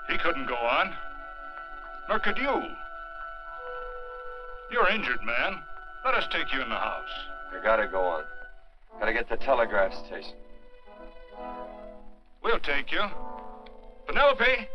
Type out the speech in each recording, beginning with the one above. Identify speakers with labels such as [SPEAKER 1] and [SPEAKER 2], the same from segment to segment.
[SPEAKER 1] He couldn't go on. Nor could you. You're injured, man. Let us take you in the house.
[SPEAKER 2] I gotta go on. Gotta get to the telegraph station.
[SPEAKER 1] We'll take you. Penelope!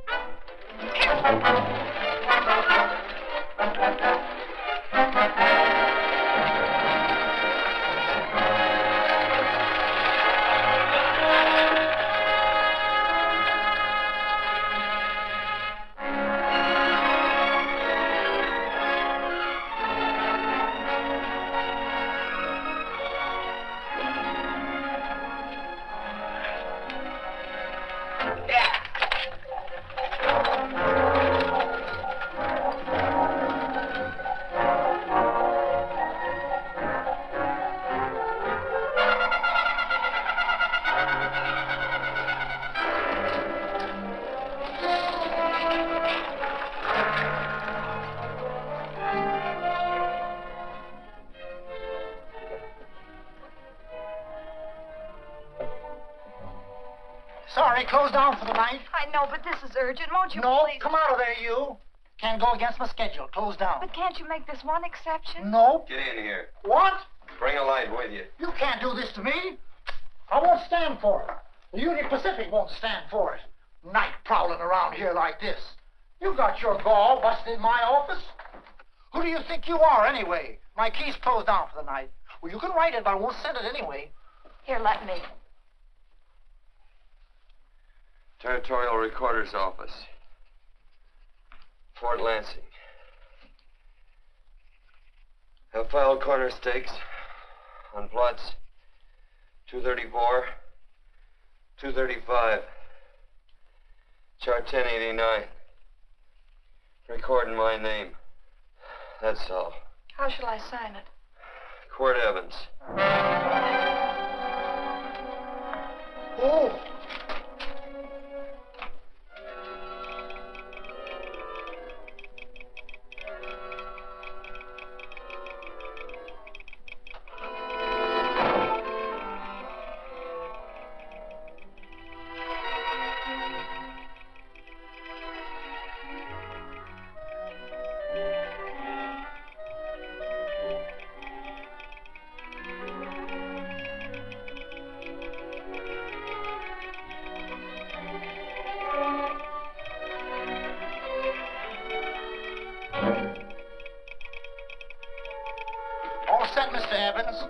[SPEAKER 3] Sorry, closed down for the night.
[SPEAKER 4] I know, but this is urgent. Won't you
[SPEAKER 3] No,
[SPEAKER 4] please?
[SPEAKER 3] come out of there, you. Can't go against my schedule. Closed down.
[SPEAKER 4] But can't you make this one exception?
[SPEAKER 3] No.
[SPEAKER 2] Get in here.
[SPEAKER 3] What?
[SPEAKER 2] Bring a light with you.
[SPEAKER 3] You can't do this to me. I won't stand for it. The Union Pacific won't stand for it. Night prowling around here like this. You got your gall busting in my office. Who do you think you are, anyway? My key's closed down for the night. Well, you can write it, but I won't send it anyway.
[SPEAKER 4] Here, let me.
[SPEAKER 2] Territorial Recorder's Office. Fort Lansing. Have filed corner stakes on plots 234, 235, chart 1089. Recording my name. That's all.
[SPEAKER 4] How shall I sign it?
[SPEAKER 2] Quirt Evans.
[SPEAKER 3] Oh. All set, Mr. Evans.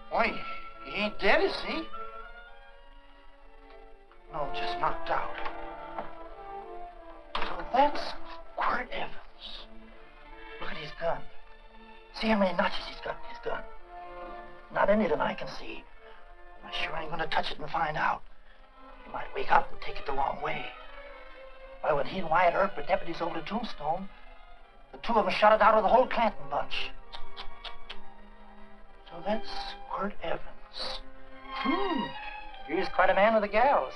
[SPEAKER 3] Why, he ain't dead, is he? No, just knocked out. So that's Quirt Evans. Look at his gun. See how many notches he's got in his gun. Not any that I can see. I sure ain't gonna touch it and find out. He might wake up and take it the wrong way. Why, when he and Wyatt Earp were deputies over to Tombstone, the two of them shot it out of the whole Clanton bunch. So that's Quirt Evans. He's quite a man with the gals.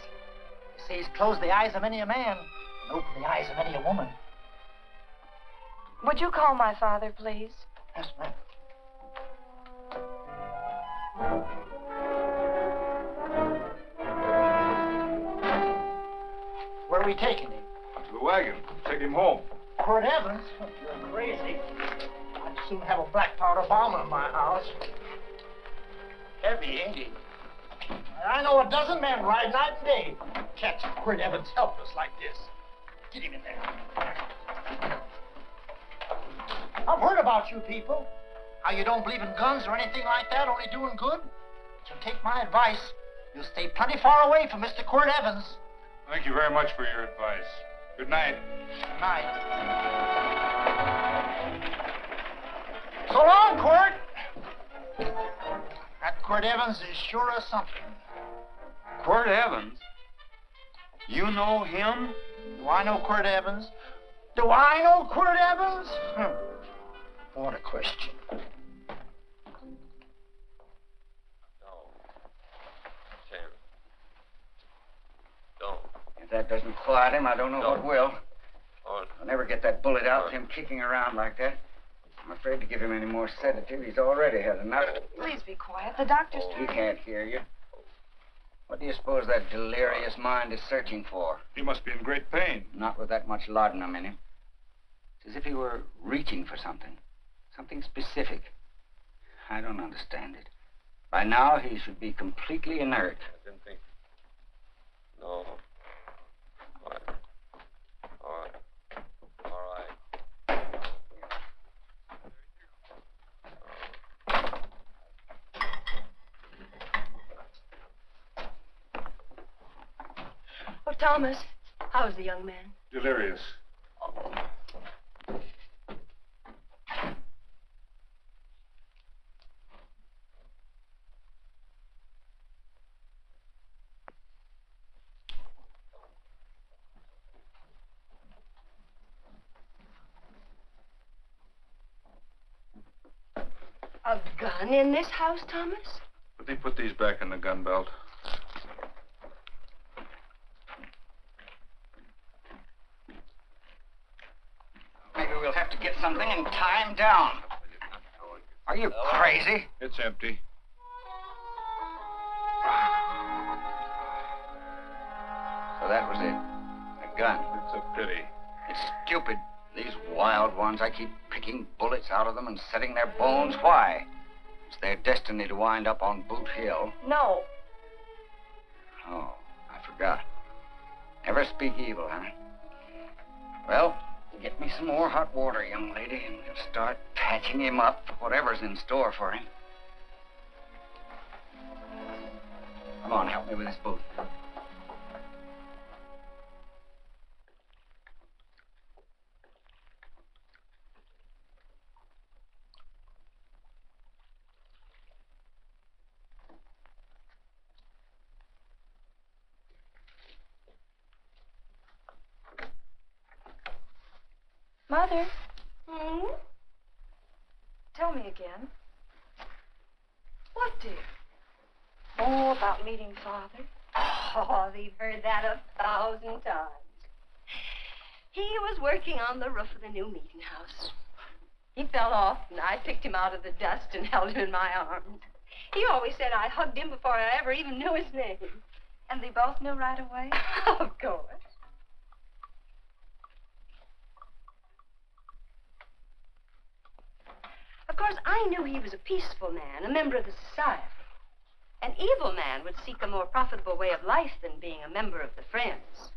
[SPEAKER 3] They say he's closed the eyes of many a man and opened the eyes of many a woman.
[SPEAKER 4] Would you call my father, please?
[SPEAKER 3] Yes, ma'am. Where are we taking him?
[SPEAKER 1] To the wagon. Take him home.
[SPEAKER 3] Quirt Evans? You're crazy. I'd soon have a black powder bomb in my house. Heavy, ain't he? I know a dozen men ride night and day. Catch Quirt Evans helpless like this. Get him in there. I've heard about you people. How you don't believe in guns or anything like that, only doing good. But you take my advice. You'll stay plenty far away from Mr. Quirt Evans.
[SPEAKER 1] Thank you very much for your advice. Good night.
[SPEAKER 3] Good night. So long, Quirt. That Quirt Evans is sure of something.
[SPEAKER 5] Quirt Evans? You know him?
[SPEAKER 3] Do I know Quirt Evans? Do I know Quirt Evans? What a question.
[SPEAKER 5] If that doesn't quiet him, I don't know what will.
[SPEAKER 2] Don't.
[SPEAKER 5] I'll never get that bullet out with him kicking around like that. I'm afraid to give him any more sedative. He's already had enough.
[SPEAKER 4] Please be quiet. The doctor's
[SPEAKER 5] He
[SPEAKER 4] trying.
[SPEAKER 5] can't hear you. What do you suppose that delirious mind is searching for?
[SPEAKER 1] He must be in great pain.
[SPEAKER 5] Not with that much laudanum in him. It's as if he were reaching for something. Something specific. I don't understand it. By now, he should be completely inert.
[SPEAKER 2] I didn't think. No. All right.
[SPEAKER 6] Oh, Thomas, how's the young man?
[SPEAKER 1] Delirious.
[SPEAKER 6] A gun in this house, Thomas?
[SPEAKER 1] Let me put these back in the gun belt.
[SPEAKER 5] Maybe we'll have to get something and tie him down. Are you crazy?
[SPEAKER 1] It's empty.
[SPEAKER 5] So that was it. A gun.
[SPEAKER 1] It's a pity.
[SPEAKER 5] It's stupid. These wild ones, I keep picking bullets out of them and setting their bones. Why? It's their destiny to wind up on Boot Hill.
[SPEAKER 6] No.
[SPEAKER 5] Oh, I forgot. Never speak evil, huh? Well, get me some more hot water, young lady, and we'll start patching him up for whatever's in store for him. Come on, help me with this boot.
[SPEAKER 4] Mother,
[SPEAKER 6] Hmm?
[SPEAKER 4] tell me again.
[SPEAKER 6] What, dear?
[SPEAKER 4] Oh, about meeting Father.
[SPEAKER 6] Oh, they've heard that 1,000 times. He was working on the roof of the new meeting house. He fell off, and I picked him out of the dust and held him in my arms. He always said I hugged him before I ever even knew his name.
[SPEAKER 4] And they both knew right away?
[SPEAKER 6] Of course. Of course, I knew he was a peaceful man, a member of the society. An evil man would seek a more profitable way of life than being a member of the Friends.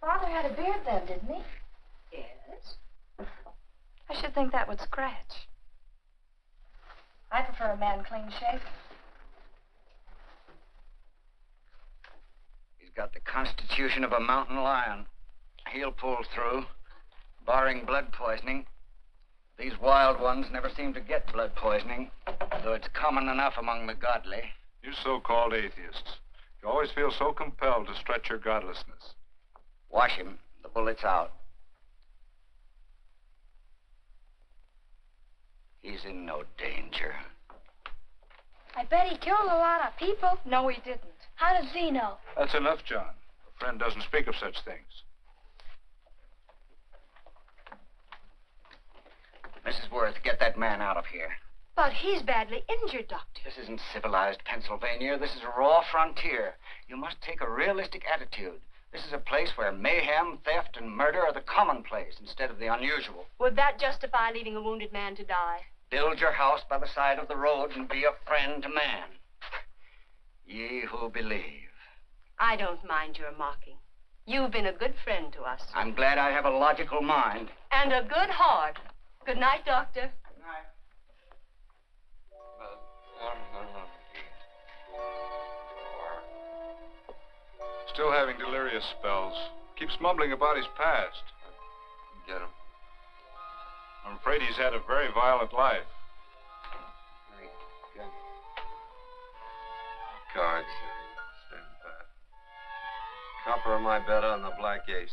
[SPEAKER 4] Father had a beard then, didn't he?
[SPEAKER 6] Yes.
[SPEAKER 4] I should think that would scratch. I prefer a man clean shaven.
[SPEAKER 5] He's got the constitution of a mountain lion. He'll pull through, barring blood poisoning. These wild ones never seem to get blood poisoning, though it's common enough among the godly.
[SPEAKER 1] You so-called atheists. You always feel so compelled to stretch your godlessness.
[SPEAKER 5] Wash him. The bullet's out. He's in no danger.
[SPEAKER 4] I bet he killed a lot of people. No, he didn't. How does he know?
[SPEAKER 1] That's enough, John. A friend doesn't speak of such things.
[SPEAKER 5] Mrs. Worth, get that man out of here.
[SPEAKER 6] But he's badly injured, Doctor.
[SPEAKER 5] This isn't civilized Pennsylvania. This is a raw frontier. You must take a realistic attitude. This is a place where mayhem, theft, and murder are the commonplace instead of the unusual.
[SPEAKER 6] Would that justify leaving a wounded man to die?
[SPEAKER 5] Build your house by the side of the road and be a friend to man. Ye who believe.
[SPEAKER 6] I don't mind your mocking. You've been a good friend to us.
[SPEAKER 5] I'm glad I have a logical mind.
[SPEAKER 6] And a good heart. Good night, Doctor.
[SPEAKER 5] Good night.
[SPEAKER 1] Still having delirious spells. Keeps mumbling about his past.
[SPEAKER 2] Get him.
[SPEAKER 1] I'm afraid he's had a very violent life.
[SPEAKER 2] Good. Cards. Stand pat. Copper on my bet on the black ace.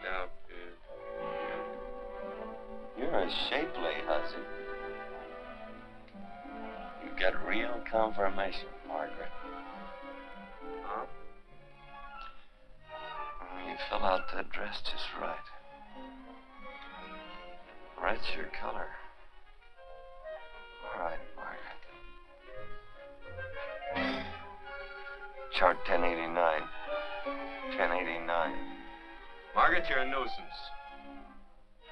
[SPEAKER 2] Now, you're a shapely hussy. You got real confirmation, Margaret. Huh? You fill out that dress just right. Red's your color. All right, Margaret. Chart 1089. 1089. Margaret, you're a nuisance.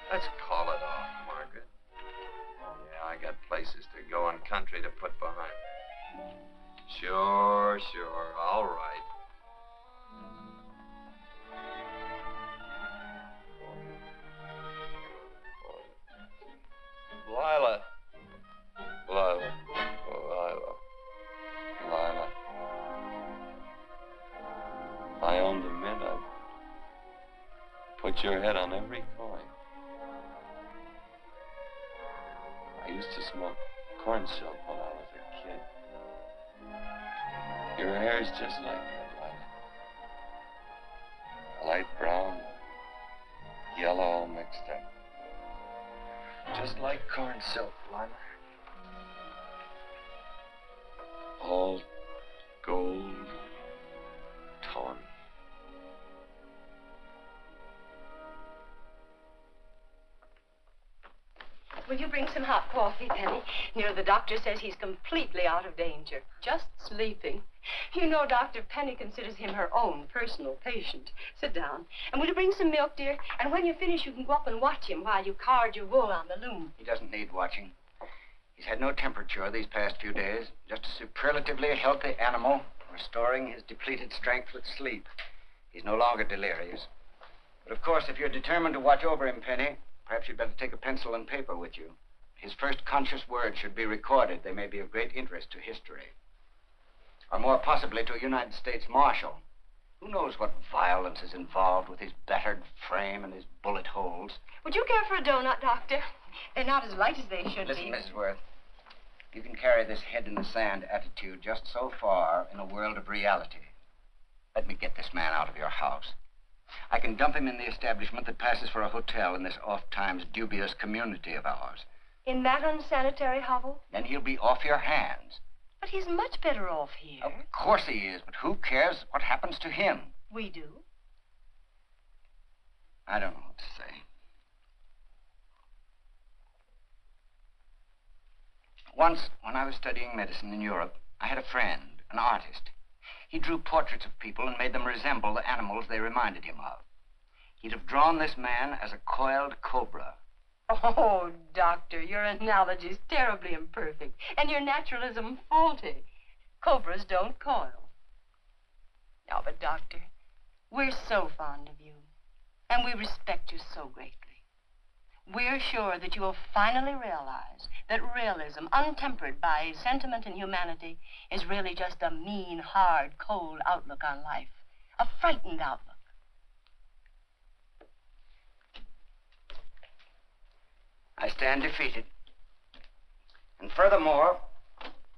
[SPEAKER 2] Let's call it off, Margaret. Yeah, I got places to go and country to put behind me. Sure. All right. Lila. If I owned a mint, I'd put your head on every coin. I used to smoke corn silk when I was a kid. Your hair's just like that, Lila. Light brown, yellow all mixed up. Just like corn silk, Lila. All gold, tawny.
[SPEAKER 6] Will you bring some hot coffee, Penny? You know, the doctor says he's completely out of danger. Just sleeping. You know, Dr. Penny considers him her own personal patient. Sit down. And will you bring some milk, dear? And when you finish, you can go up and watch him while you card your wool on the loom.
[SPEAKER 5] He doesn't need watching. He's had no temperature these past few days. Just a superlatively healthy animal, restoring his depleted strength with sleep. He's no longer delirious. But of course, if you're determined to watch over him, Penny, perhaps you'd better take a pencil and paper with you. His first conscious words should be recorded. They may be of great interest to history. Or more possibly to a United States Marshal. Who knows what violence is involved with his battered frame and his bullet holes.
[SPEAKER 6] Would you care for a donut, Doctor? They're not as light as they should
[SPEAKER 5] Listen,
[SPEAKER 6] be.
[SPEAKER 5] Mrs. Worth. You can carry this head-in-the-sand attitude just so far in a world of reality. Let me get this man out of your house. I can dump him in the establishment that passes for a hotel in this oft-times dubious community of ours.
[SPEAKER 6] In that unsanitary hovel?
[SPEAKER 5] Then he'll be off your hands.
[SPEAKER 6] But he's much better off here.
[SPEAKER 5] Of course he is, but who cares what happens to him?
[SPEAKER 6] We do.
[SPEAKER 5] I don't know what to say. Once, when I was studying medicine in Europe, I had a friend, an artist. He drew portraits of people and made them resemble the animals they reminded him of. He'd have drawn this man as a coiled cobra.
[SPEAKER 6] Oh, Doctor, your analogy's terribly imperfect, and your naturalism faulty. Cobras don't coil. No, but, Doctor, we're so fond of you, and we respect you so greatly. We're sure that you will finally realize that realism, untempered by sentiment and humanity, is really just a mean, hard, cold outlook on life. A frightened outlook.
[SPEAKER 5] I stand defeated. And furthermore,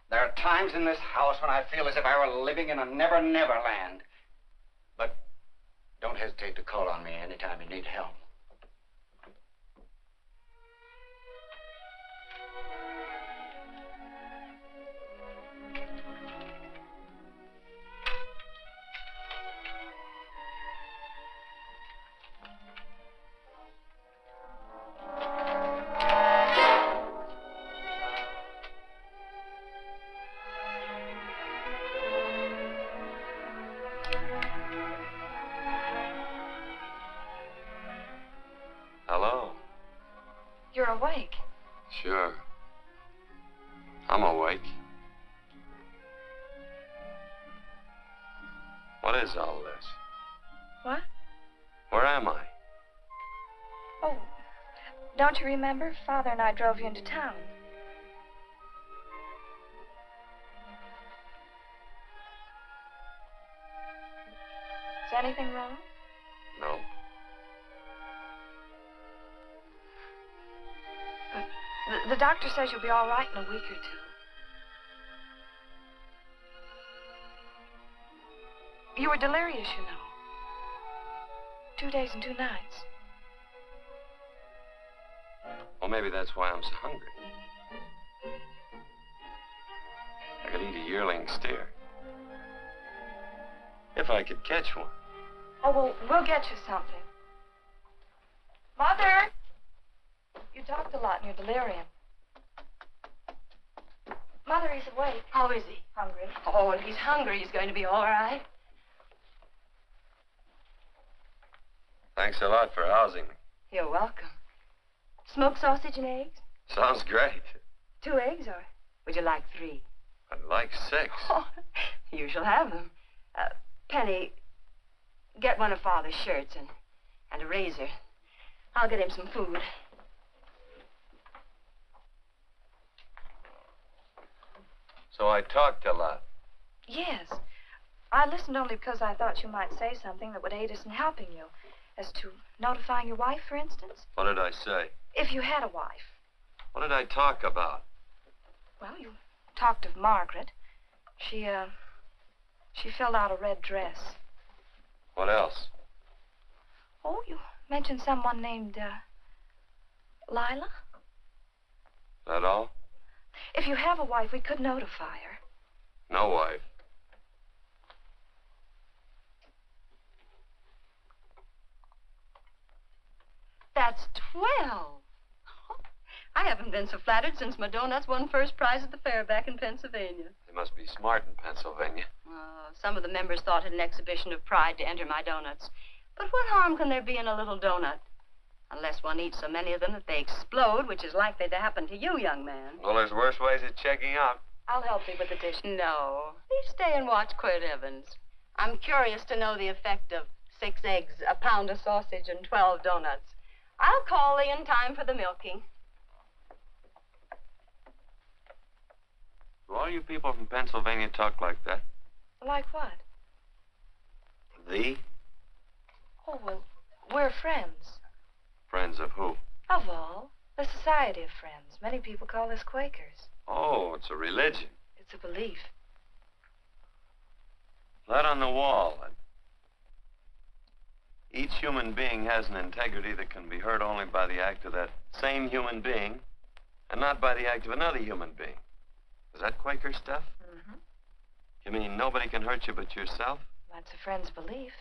[SPEAKER 5] there are times in this house when I feel as if I were living in a never-never land. But don't hesitate to call on me anytime you need help.
[SPEAKER 2] Hello.
[SPEAKER 4] You're awake.
[SPEAKER 2] Sure. I'm awake. What is all this?
[SPEAKER 4] What?
[SPEAKER 2] Where am I?
[SPEAKER 4] Oh, don't you remember? Father and I drove you into town. Is anything wrong?
[SPEAKER 2] No.
[SPEAKER 4] The doctor says you'll be all right in a week or two. You were delirious, you know. 2 days and 2 nights.
[SPEAKER 2] Well, maybe that's why I'm so hungry. I could eat a yearling steer. If I could catch one.
[SPEAKER 4] Oh, well, we'll get you something. Mother! You talked a lot in your delirium. Mother, he's awake.
[SPEAKER 6] How is he?
[SPEAKER 4] Hungry.
[SPEAKER 6] Oh, if he's hungry, he's going to be all right.
[SPEAKER 2] Thanks a lot for housing me.
[SPEAKER 6] You're welcome. Smoked sausage and eggs?
[SPEAKER 2] Sounds great.
[SPEAKER 6] 2 eggs, or would you like 3?
[SPEAKER 2] I'd like 6.
[SPEAKER 6] Oh, you shall have them. Penny, get one of Father's shirts and a razor. I'll get him some food.
[SPEAKER 2] So I talked a lot.
[SPEAKER 4] Yes. I listened only because I thought you might say something that would aid us in helping you. As to notifying your wife, for instance.
[SPEAKER 2] What did I say?
[SPEAKER 4] If you had a wife.
[SPEAKER 2] What did I talk about?
[SPEAKER 4] Well, you talked of Margaret. She filled out a red dress.
[SPEAKER 2] What else?
[SPEAKER 4] Oh, you mentioned someone named, Lila?
[SPEAKER 2] That all?
[SPEAKER 4] If you have a wife, we could notify her.
[SPEAKER 2] No wife.
[SPEAKER 6] That's 12. I haven't been so flattered since my donuts won first prize at the fair back in Pennsylvania.
[SPEAKER 2] They must be smart in Pennsylvania.
[SPEAKER 6] Some of the members thought it an exhibition of pride to enter my donuts. But what harm can there be in a little donut? Unless one eats so many of them that they explode, which is likely to happen to you, young man.
[SPEAKER 2] Well, there's worse ways of checking out.
[SPEAKER 4] I'll help you with the dish.
[SPEAKER 6] No. Please stay and watch Quirt Evans. I'm curious to know the effect of 6 eggs, a pound of sausage, and 12 donuts. I'll call thee in time for the milking.
[SPEAKER 2] Do all you people from Pennsylvania talk like that?
[SPEAKER 4] Like what?
[SPEAKER 2] Thee?
[SPEAKER 4] Oh, well, we're friends.
[SPEAKER 2] Friends of who?
[SPEAKER 4] Of all. The Society of Friends. Many people call us Quakers.
[SPEAKER 2] Oh, it's a religion.
[SPEAKER 4] It's a belief.
[SPEAKER 2] That on the wall. Each human being has an integrity that can be hurt only by the act of that same human being, and not by the act of another human being. Is that Quaker stuff?
[SPEAKER 4] Mm-hmm.
[SPEAKER 2] You mean nobody can hurt you but yourself?
[SPEAKER 4] That's a friend's belief.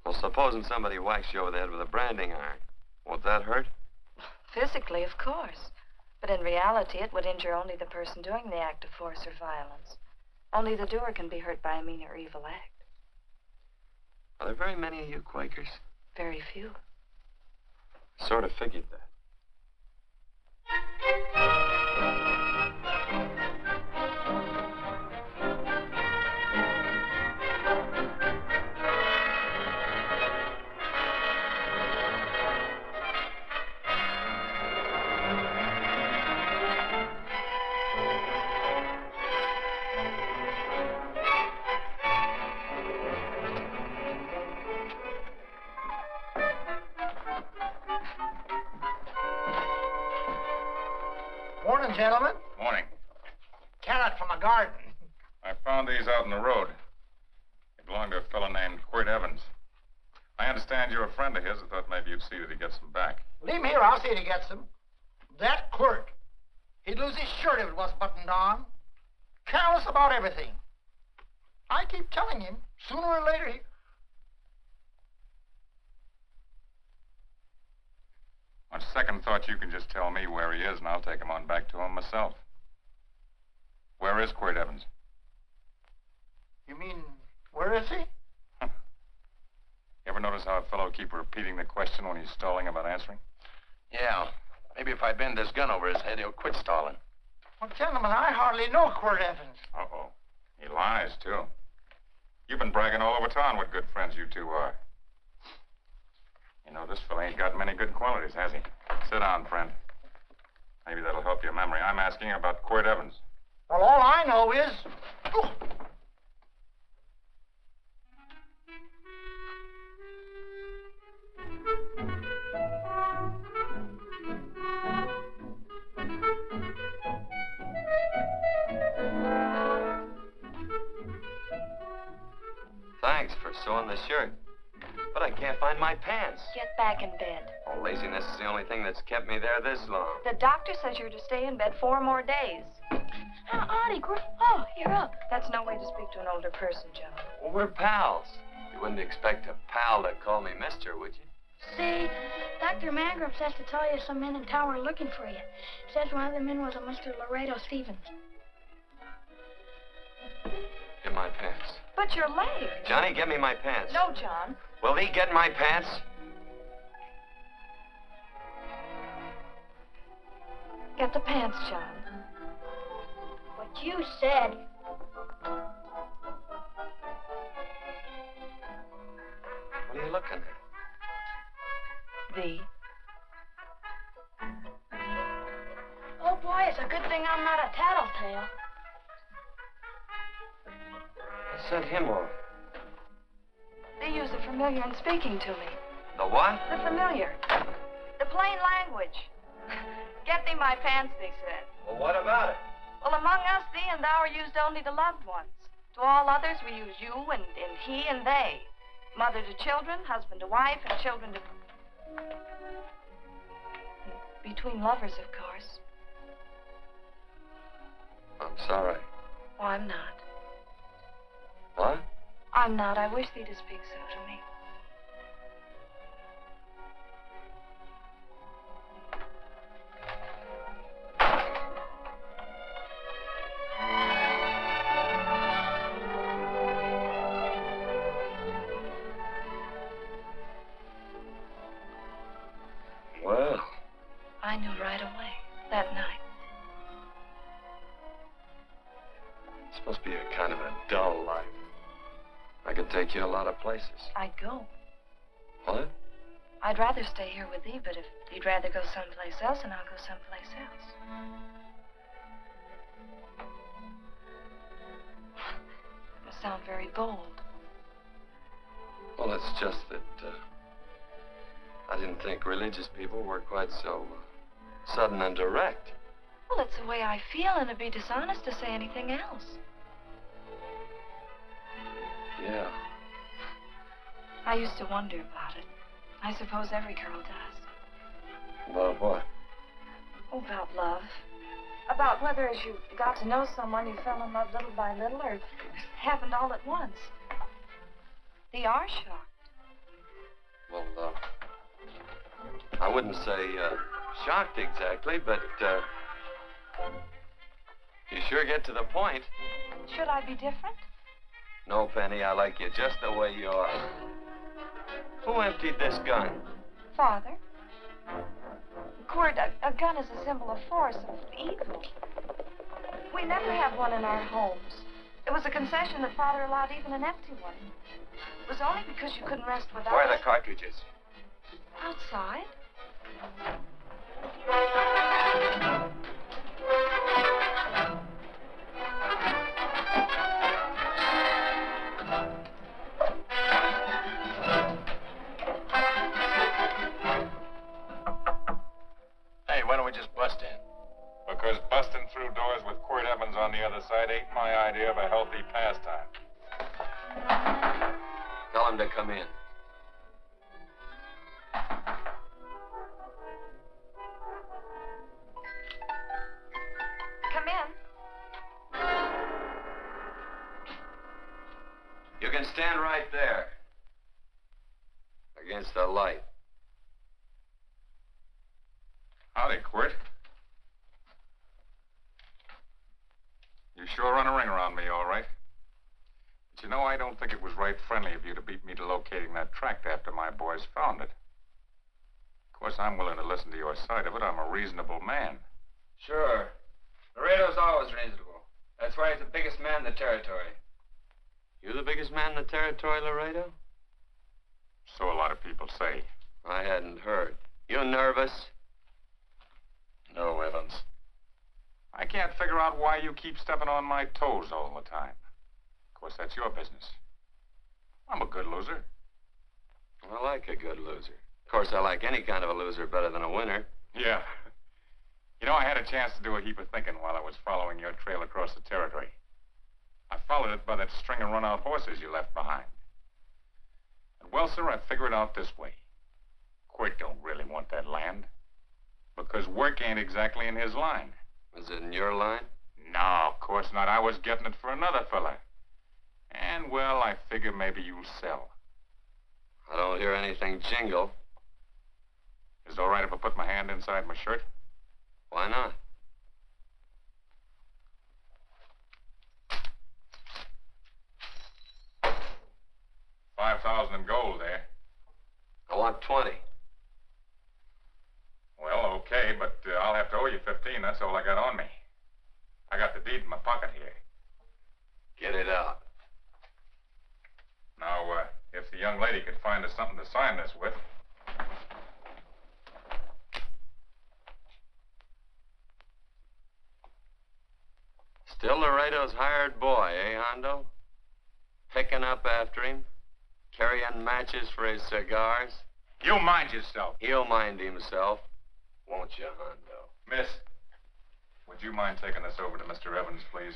[SPEAKER 2] Well, supposing somebody whacks you over the head with a branding iron. Won't that hurt?
[SPEAKER 4] Physically, of course. But in reality, it would injure only the person doing the act of force or violence. Only the doer can be hurt by a mean or evil act.
[SPEAKER 2] Are there very many of you Quakers?
[SPEAKER 4] Very few.
[SPEAKER 2] Sort of figured that.
[SPEAKER 3] Morning, gentlemen.
[SPEAKER 1] Morning.
[SPEAKER 3] Carrot from a garden.
[SPEAKER 1] I found these out in the road. They belong to a fellow named Quirt Evans. I understand you're a friend of his. I thought maybe you'd see that he gets them back.
[SPEAKER 3] Leave him here. I'll see that he gets them. That Quirt. He'd lose his shirt if it wasn't buttoned on. Careless about everything. I keep telling him, sooner or later he...
[SPEAKER 1] On second thought, you can just tell me where he is, and I'll take him on back to him myself. Where is Quirt Evans?
[SPEAKER 3] You mean, where is he?
[SPEAKER 1] You ever notice how a fellow keep repeating the question when he's stalling about answering?
[SPEAKER 2] Yeah. Maybe if I bend this gun over his head, he'll quit stalling.
[SPEAKER 3] Well, gentlemen, I hardly know Quirt Evans.
[SPEAKER 1] Uh-oh. He lies, too. You've been bragging all over town what good friends you two are. You know, this fella ain't got many good qualities, has he? Sit down, friend. Maybe that'll help your memory. I'm asking about Quirt Evans.
[SPEAKER 3] Well, all I know is... Oh.
[SPEAKER 2] Thanks for sewing the shirt. But I can't find my pants.
[SPEAKER 4] Get back in bed.
[SPEAKER 2] Oh, laziness is the only thing that's kept me there this long.
[SPEAKER 4] The doctor says you're to stay in bed 4 more days. Auntie, oh, you're up. That's no way to speak to an older person, Joe.
[SPEAKER 2] Well, we're pals. You wouldn't expect a pal to call me mister, would you?
[SPEAKER 7] See, Dr. Mangrum says to tell you some men in town are looking for you. Says one of the men was a Mr. Laredo Stevens.
[SPEAKER 2] in my pants.
[SPEAKER 4] But your leg.
[SPEAKER 2] Johnny, get me my pants.
[SPEAKER 4] No, John.
[SPEAKER 2] Will he get my pants?
[SPEAKER 4] Get the pants, John.
[SPEAKER 7] What you said.
[SPEAKER 2] What are you looking at?
[SPEAKER 4] The.
[SPEAKER 7] Oh, boy, it's a good thing I'm not a tattletale.
[SPEAKER 2] I sent him off.
[SPEAKER 4] They use the familiar in speaking to me.
[SPEAKER 2] The what?
[SPEAKER 4] The familiar. The plain language. Get thee my pants, they said.
[SPEAKER 2] Well, what about it?
[SPEAKER 4] Well, among us, thee and thou are used only to loved ones. To all others, we use you and he and they. Mother to children, husband to wife, and children to... Between lovers, of course.
[SPEAKER 2] I'm sorry.
[SPEAKER 4] Oh, I'm not.
[SPEAKER 2] What?
[SPEAKER 4] I'm not. I wish thee to speak so to me.
[SPEAKER 2] Well.
[SPEAKER 4] I knew right away, that night.
[SPEAKER 2] It's supposed to be a kind of a dull life. I could take you a lot of places.
[SPEAKER 4] I'd go.
[SPEAKER 2] What?
[SPEAKER 4] I'd rather stay here with thee, but if you'd rather go someplace else, then I'll go someplace else. It must sound very bold.
[SPEAKER 2] Well, it's just that I didn't think religious people were quite so sudden and direct.
[SPEAKER 4] Well, it's the way I feel, and it'd be dishonest to say anything else.
[SPEAKER 2] Yeah.
[SPEAKER 4] I used to wonder about it. I suppose every girl does.
[SPEAKER 2] About what?
[SPEAKER 4] Oh, about love. About whether as you got to know someone, you fell in love little by little, or it happened all at once. They are shocked.
[SPEAKER 2] Well, I wouldn't say shocked exactly, but you sure get to the point.
[SPEAKER 4] Should I be different?
[SPEAKER 2] No, Penny, I like you just the way you are. Who emptied this gun?
[SPEAKER 4] Father. Cord, a gun is a symbol of force, of evil. We never have one in our homes. It was a concession that Father allowed even an empty one. It was only because you couldn't rest without
[SPEAKER 2] Where are
[SPEAKER 4] it.
[SPEAKER 2] the cartridges?
[SPEAKER 4] Outside.
[SPEAKER 1] Hey, why don't we just bust in? Because busting through doors with Quirt Evans on the other side ain't my idea of a healthy pastime.
[SPEAKER 2] Tell him to come in.
[SPEAKER 4] Come in.
[SPEAKER 2] You can stand right there. Against the light.
[SPEAKER 1] Howdy, Quirt. You sure run a ring around me, all right. But you know, I don't think it was right friendly of you to beat me to locating that tract after my boys found it. Of course, I'm willing to listen to your side of it. I'm a reasonable man.
[SPEAKER 8] Sure. Laredo's always reasonable. That's why he's the biggest man in the territory.
[SPEAKER 2] You the biggest man in the territory, Laredo?
[SPEAKER 1] So a lot of people say.
[SPEAKER 2] I hadn't heard. You nervous?
[SPEAKER 1] No, Evans. I can't figure out why you keep stepping on my toes all the time. Of course, that's your business. I'm a good loser.
[SPEAKER 2] I like a good loser. Of course, I like any kind of a loser better than a winner.
[SPEAKER 1] Yeah. You know, I had a chance to do a heap of thinking while I was following your trail across the territory. I followed it by that string of run-out horses you left behind. And, well, sir, I figure it out this way. Quirt don't really want that land. Because work ain't exactly in his line.
[SPEAKER 2] Was it in your line?
[SPEAKER 1] No, of course not. I was getting it for another fella. And, well, I figure maybe you'll sell.
[SPEAKER 2] I don't hear anything jingle.
[SPEAKER 1] Is it all right if I put my hand inside my shirt?
[SPEAKER 2] Why not?
[SPEAKER 1] $10,000 in gold there.
[SPEAKER 2] I want 20.
[SPEAKER 1] Well, okay, but I'll have to owe you 15. That's all I got on me. I got the deed in my pocket here.
[SPEAKER 2] Get it out.
[SPEAKER 1] Now, if the young lady could find us something to sign this with.
[SPEAKER 2] Still Laredo's hired boy, eh, Hondo? Picking up after him, carrying matches for his cigars.
[SPEAKER 1] You mind yourself.
[SPEAKER 2] He'll mind himself, won't you, Hondo?
[SPEAKER 1] Miss, would you mind taking this over to Mr. Evans, please?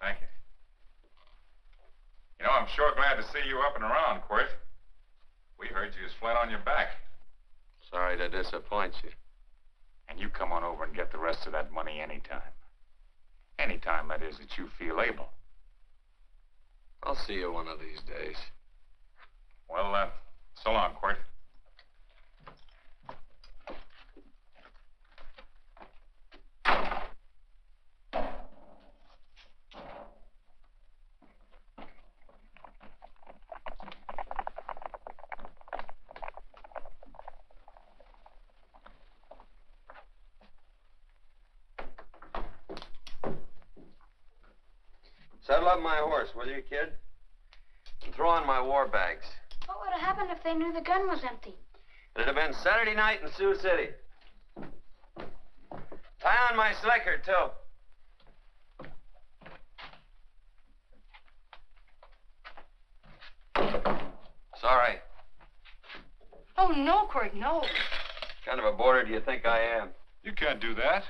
[SPEAKER 1] Thank you. You know, I'm sure glad to see you up and around, Quirt. We heard you was flat on your back.
[SPEAKER 2] Sorry to disappoint you.
[SPEAKER 1] And you come on over and get the rest of that money anytime. Anytime, that is, that you feel able.
[SPEAKER 2] I'll see you one of these days.
[SPEAKER 1] Well, so long, Quirt.
[SPEAKER 2] Saddle up my horse, will you, kid? And throw on my war bags.
[SPEAKER 7] What would have happened if they knew the gun was empty?
[SPEAKER 2] It'd have been Saturday night in Sioux City. Tie on my slicker, too. Sorry.
[SPEAKER 6] Oh, no, Quirt, no.
[SPEAKER 2] What kind of a boarder do you think I am?
[SPEAKER 9] You can't do that.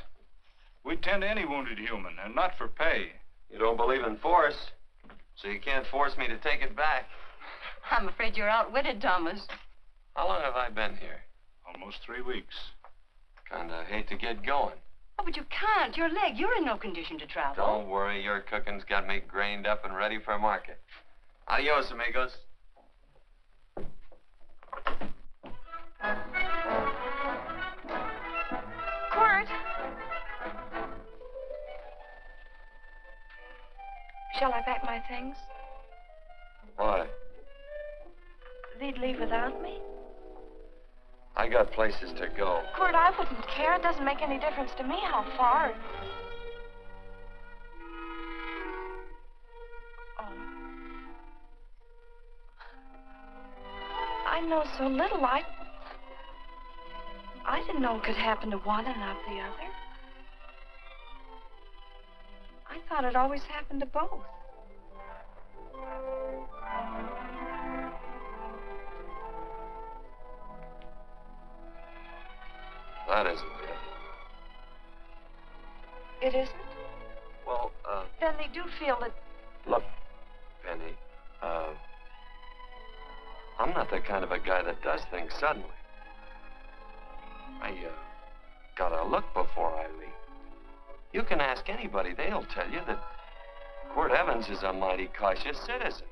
[SPEAKER 9] We tend to any wounded human, and not for pay.
[SPEAKER 2] You don't believe in force, so you can't force me to take it back.
[SPEAKER 6] I'm afraid you're outwitted, Thomas.
[SPEAKER 2] How long have I been here?
[SPEAKER 9] Almost 3 weeks.
[SPEAKER 2] Kinda hate to get going.
[SPEAKER 6] Oh, but you can't. Your leg, you're in no condition to travel.
[SPEAKER 2] Don't worry, your cooking's got me grained up and ready for market. Adios, amigos.
[SPEAKER 4] Quirt. Shall I pack my things?
[SPEAKER 2] Why?
[SPEAKER 4] They'd leave without me?
[SPEAKER 2] I got places to go.
[SPEAKER 4] Quirt, I wouldn't care. It doesn't make any difference to me how far. Oh. I know so little. I didn't know it could happen to one and not the other. I thought it always happened to both.
[SPEAKER 2] That isn't it.
[SPEAKER 4] It isn't?
[SPEAKER 2] Well,
[SPEAKER 4] Then they do feel that...
[SPEAKER 2] look, Penny, I'm not the kind of a guy that does things suddenly. I, gotta look before I leave. You can ask anybody, they'll tell you that Quirt Evans is a mighty cautious citizen.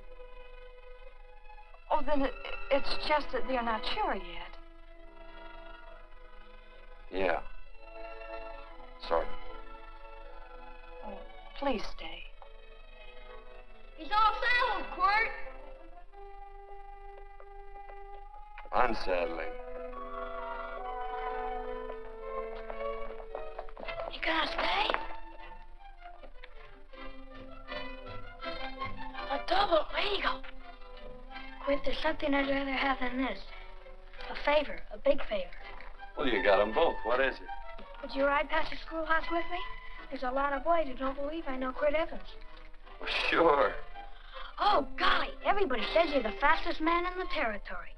[SPEAKER 4] Oh, then it's just that they're not sure yet.
[SPEAKER 2] Yeah. Sort of.
[SPEAKER 4] Oh, please stay.
[SPEAKER 6] He's all saddled, Quirt.
[SPEAKER 2] Unsettling.
[SPEAKER 7] You gonna stay? A double eagle. Quit, there's something I'd rather have than this. A favor, a big favor.
[SPEAKER 2] Well, you got them both. What is it?
[SPEAKER 7] Would you ride past the schoolhouse with me? There's a lot of boys who don't believe I know Quirt Evans.
[SPEAKER 2] Well, sure.
[SPEAKER 7] Oh, golly, everybody says you're the fastest man in the territory.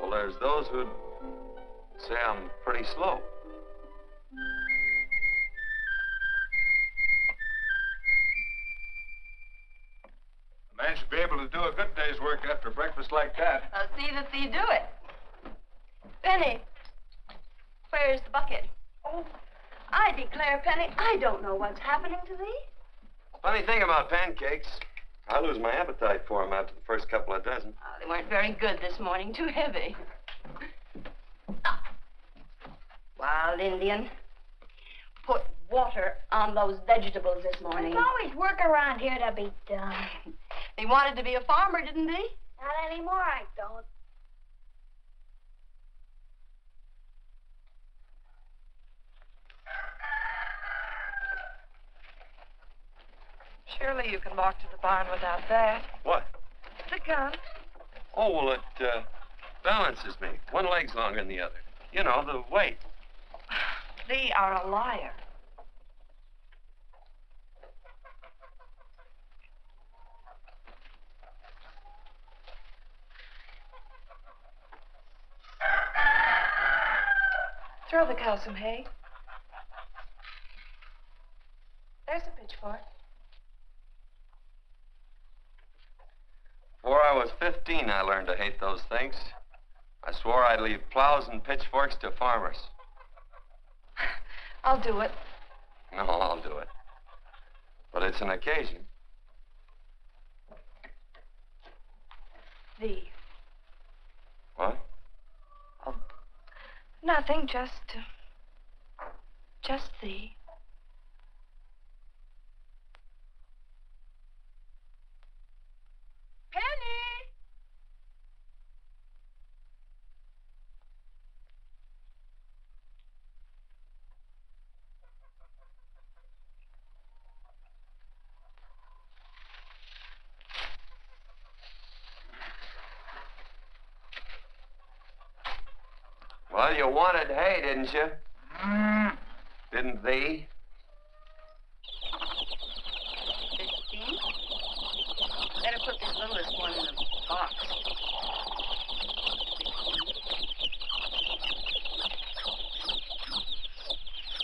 [SPEAKER 2] Well, there's those who'd say I'm pretty slow.
[SPEAKER 9] A man should be able to do a good day's work after breakfast like that.
[SPEAKER 6] I'll see that thee do it. Penny, where's the bucket? Oh, I declare, Penny, I don't know what's happening to thee.
[SPEAKER 2] Funny thing about pancakes. I lose my appetite for them after the first couple of dozen.
[SPEAKER 6] Oh, they weren't very good this morning. Too heavy. Wild Indian. Put water on those vegetables this morning.
[SPEAKER 7] There's always work around here to be done.
[SPEAKER 6] He wanted to be a farmer, didn't he?
[SPEAKER 7] Not anymore, I don't.
[SPEAKER 4] Surely you can walk to the barn without that.
[SPEAKER 2] What?
[SPEAKER 4] The gun.
[SPEAKER 2] Oh, well, it balances me. One leg's longer than the other. You know, the weight.
[SPEAKER 4] Thee are a liar. Throw the cow some hay. There's a pitchfork.
[SPEAKER 2] Before I was 15, I learned to hate those things. I swore I'd leave plows and pitchforks to farmers.
[SPEAKER 4] I'll do it.
[SPEAKER 2] No, I'll do it. But it's an occasion.
[SPEAKER 4] Thee.
[SPEAKER 2] What?
[SPEAKER 4] Oh, nothing, just thee.
[SPEAKER 6] Penny!
[SPEAKER 2] Well, you wanted hay, didn't you? Didn't thee?
[SPEAKER 6] 15. Better put this littlest one in the box.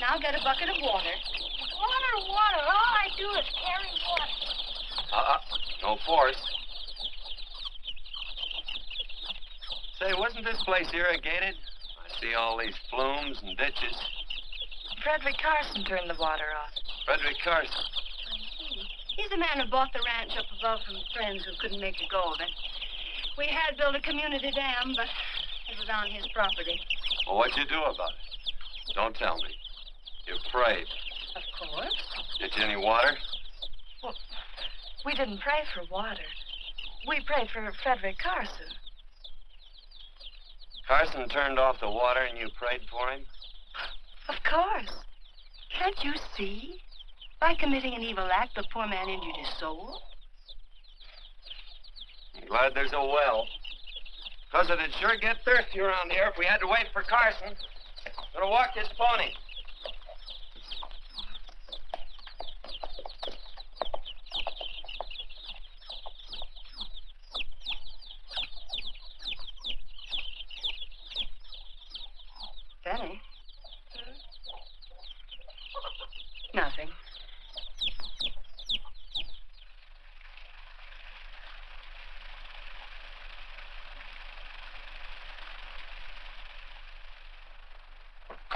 [SPEAKER 6] Now get a bucket of water.
[SPEAKER 7] Water, water. All I do is carry water.
[SPEAKER 2] No force. Say, wasn't this place irrigated? I see all these flumes and ditches.
[SPEAKER 4] Frederick Carson turned the water off.
[SPEAKER 2] Frederick Carson.
[SPEAKER 6] He's the man who bought the ranch up above from friends who couldn't make a go of it. We had built a community dam, but it was on his property.
[SPEAKER 2] Well, what'd you do about it? Don't tell me. You prayed.
[SPEAKER 6] Of course.
[SPEAKER 2] Get you any water?
[SPEAKER 4] Well, we didn't pray for water. We prayed for Frederick Carson.
[SPEAKER 2] Carson turned off the water and you prayed for him?
[SPEAKER 6] Of course. Can't you see? By committing an evil act, the poor man injured his soul.
[SPEAKER 2] I'm glad there's a well. Because it'd sure get thirsty around here if we had to wait for Carson. Gonna walk this pony.
[SPEAKER 6] Benny? Nothing.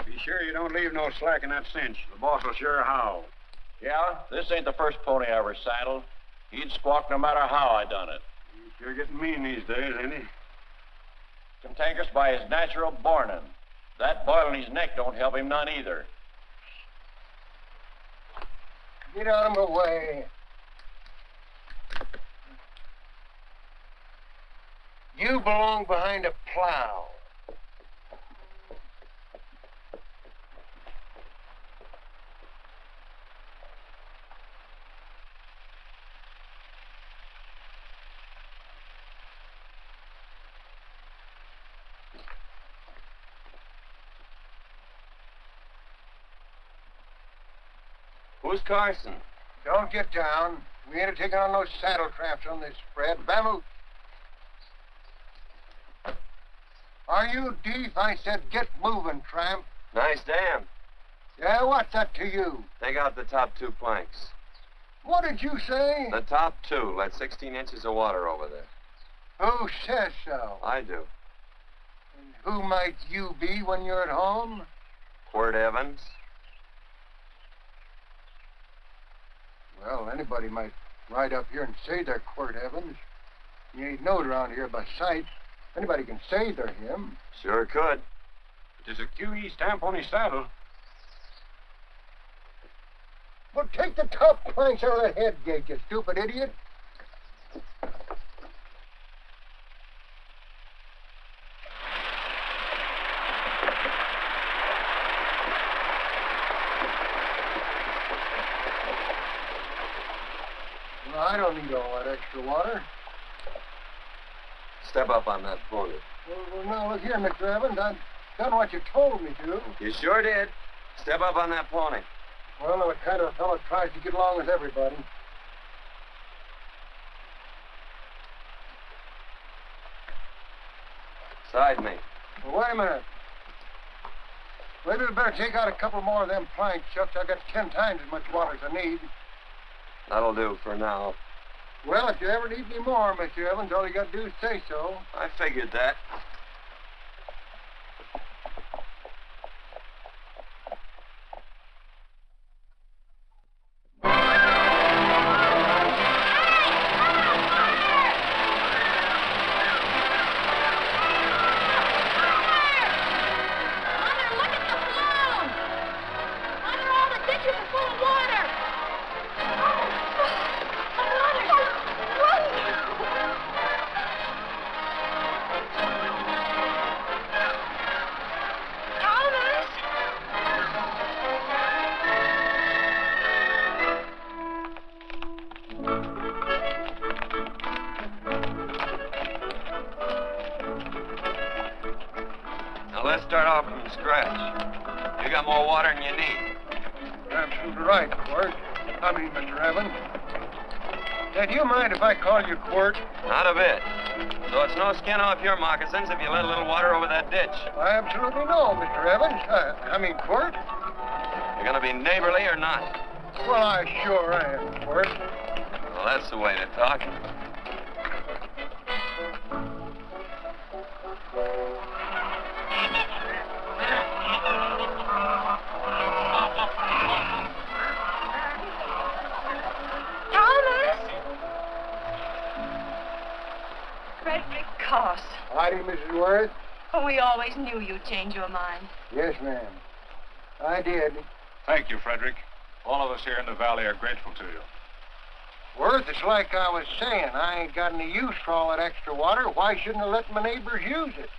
[SPEAKER 9] Be sure you don't leave no slack in that cinch. The boss will sure howl.
[SPEAKER 10] Yeah, this ain't the first pony I ever saddled. He'd squawk no matter how I done it.
[SPEAKER 9] He's sure getting mean these days, ain't he?
[SPEAKER 10] Cantankerous by his natural bornin'. That boil in his neck don't help him none either.
[SPEAKER 3] Get out of my way. You belong behind a plow.
[SPEAKER 2] Who's Carson?
[SPEAKER 3] Don't get down. We ain't taking on no saddle traps on this spread. Vamoose. Are you deef? I said get moving, tramp.
[SPEAKER 2] Nice dam.
[SPEAKER 3] Yeah, what's that to you?
[SPEAKER 2] Take out the top 2 planks.
[SPEAKER 3] What did you say?
[SPEAKER 2] The top 2. Let 16 inches of water over there.
[SPEAKER 3] Who says so?
[SPEAKER 2] I do.
[SPEAKER 3] And who might you be when you're at home?
[SPEAKER 2] Quirt Evans.
[SPEAKER 3] Well, anybody might
[SPEAKER 11] ride up here and say they're Quirt Evans. He ain't knowed around here by sight. Anybody can say they're him.
[SPEAKER 2] Sure could.
[SPEAKER 9] But there's a QE stamp on his saddle.
[SPEAKER 11] Well, take the top planks out of that head gate, you stupid idiot. Well, I don't need all that extra water.
[SPEAKER 2] Step up on that pony.
[SPEAKER 11] Well, now, look here, Mr. Evans. I've done what you told me to.
[SPEAKER 2] You sure did. Step up on that pony.
[SPEAKER 11] Well, I'm the kind of fellow tries to get along with everybody.
[SPEAKER 2] Side me.
[SPEAKER 11] Well, wait a minute. Maybe we better take out a couple more of them planks, Chucks. I got 10 times as much water as I need.
[SPEAKER 2] That'll do for now.
[SPEAKER 11] Well, if you ever need any more, Mr. Evans, all you got to do is say so.
[SPEAKER 2] I figured that. Now let's start off from scratch. You got more water than you need.
[SPEAKER 11] You're absolutely right, Quirt. Mr. Evans. Now, do you mind if I call you Quirt?
[SPEAKER 2] Not a bit. So it's no skin off your moccasins if you let a little water over that ditch.
[SPEAKER 11] I absolutely know, Mr. Evans. Quirt.
[SPEAKER 2] You're gonna be neighborly or not?
[SPEAKER 11] Well, I sure am, Quirt.
[SPEAKER 2] Well, that's the way to talk.
[SPEAKER 6] Frederick Carson.
[SPEAKER 11] Howdy, Mrs. Worth.
[SPEAKER 6] Oh, we always knew you'd change your mind.
[SPEAKER 11] Yes, ma'am. I did.
[SPEAKER 9] Thank you, Frederick. All of us here in the valley are grateful to you.
[SPEAKER 11] Worth, it's like I was saying. I ain't got any use for all that extra water. Why shouldn't I let my neighbors use it?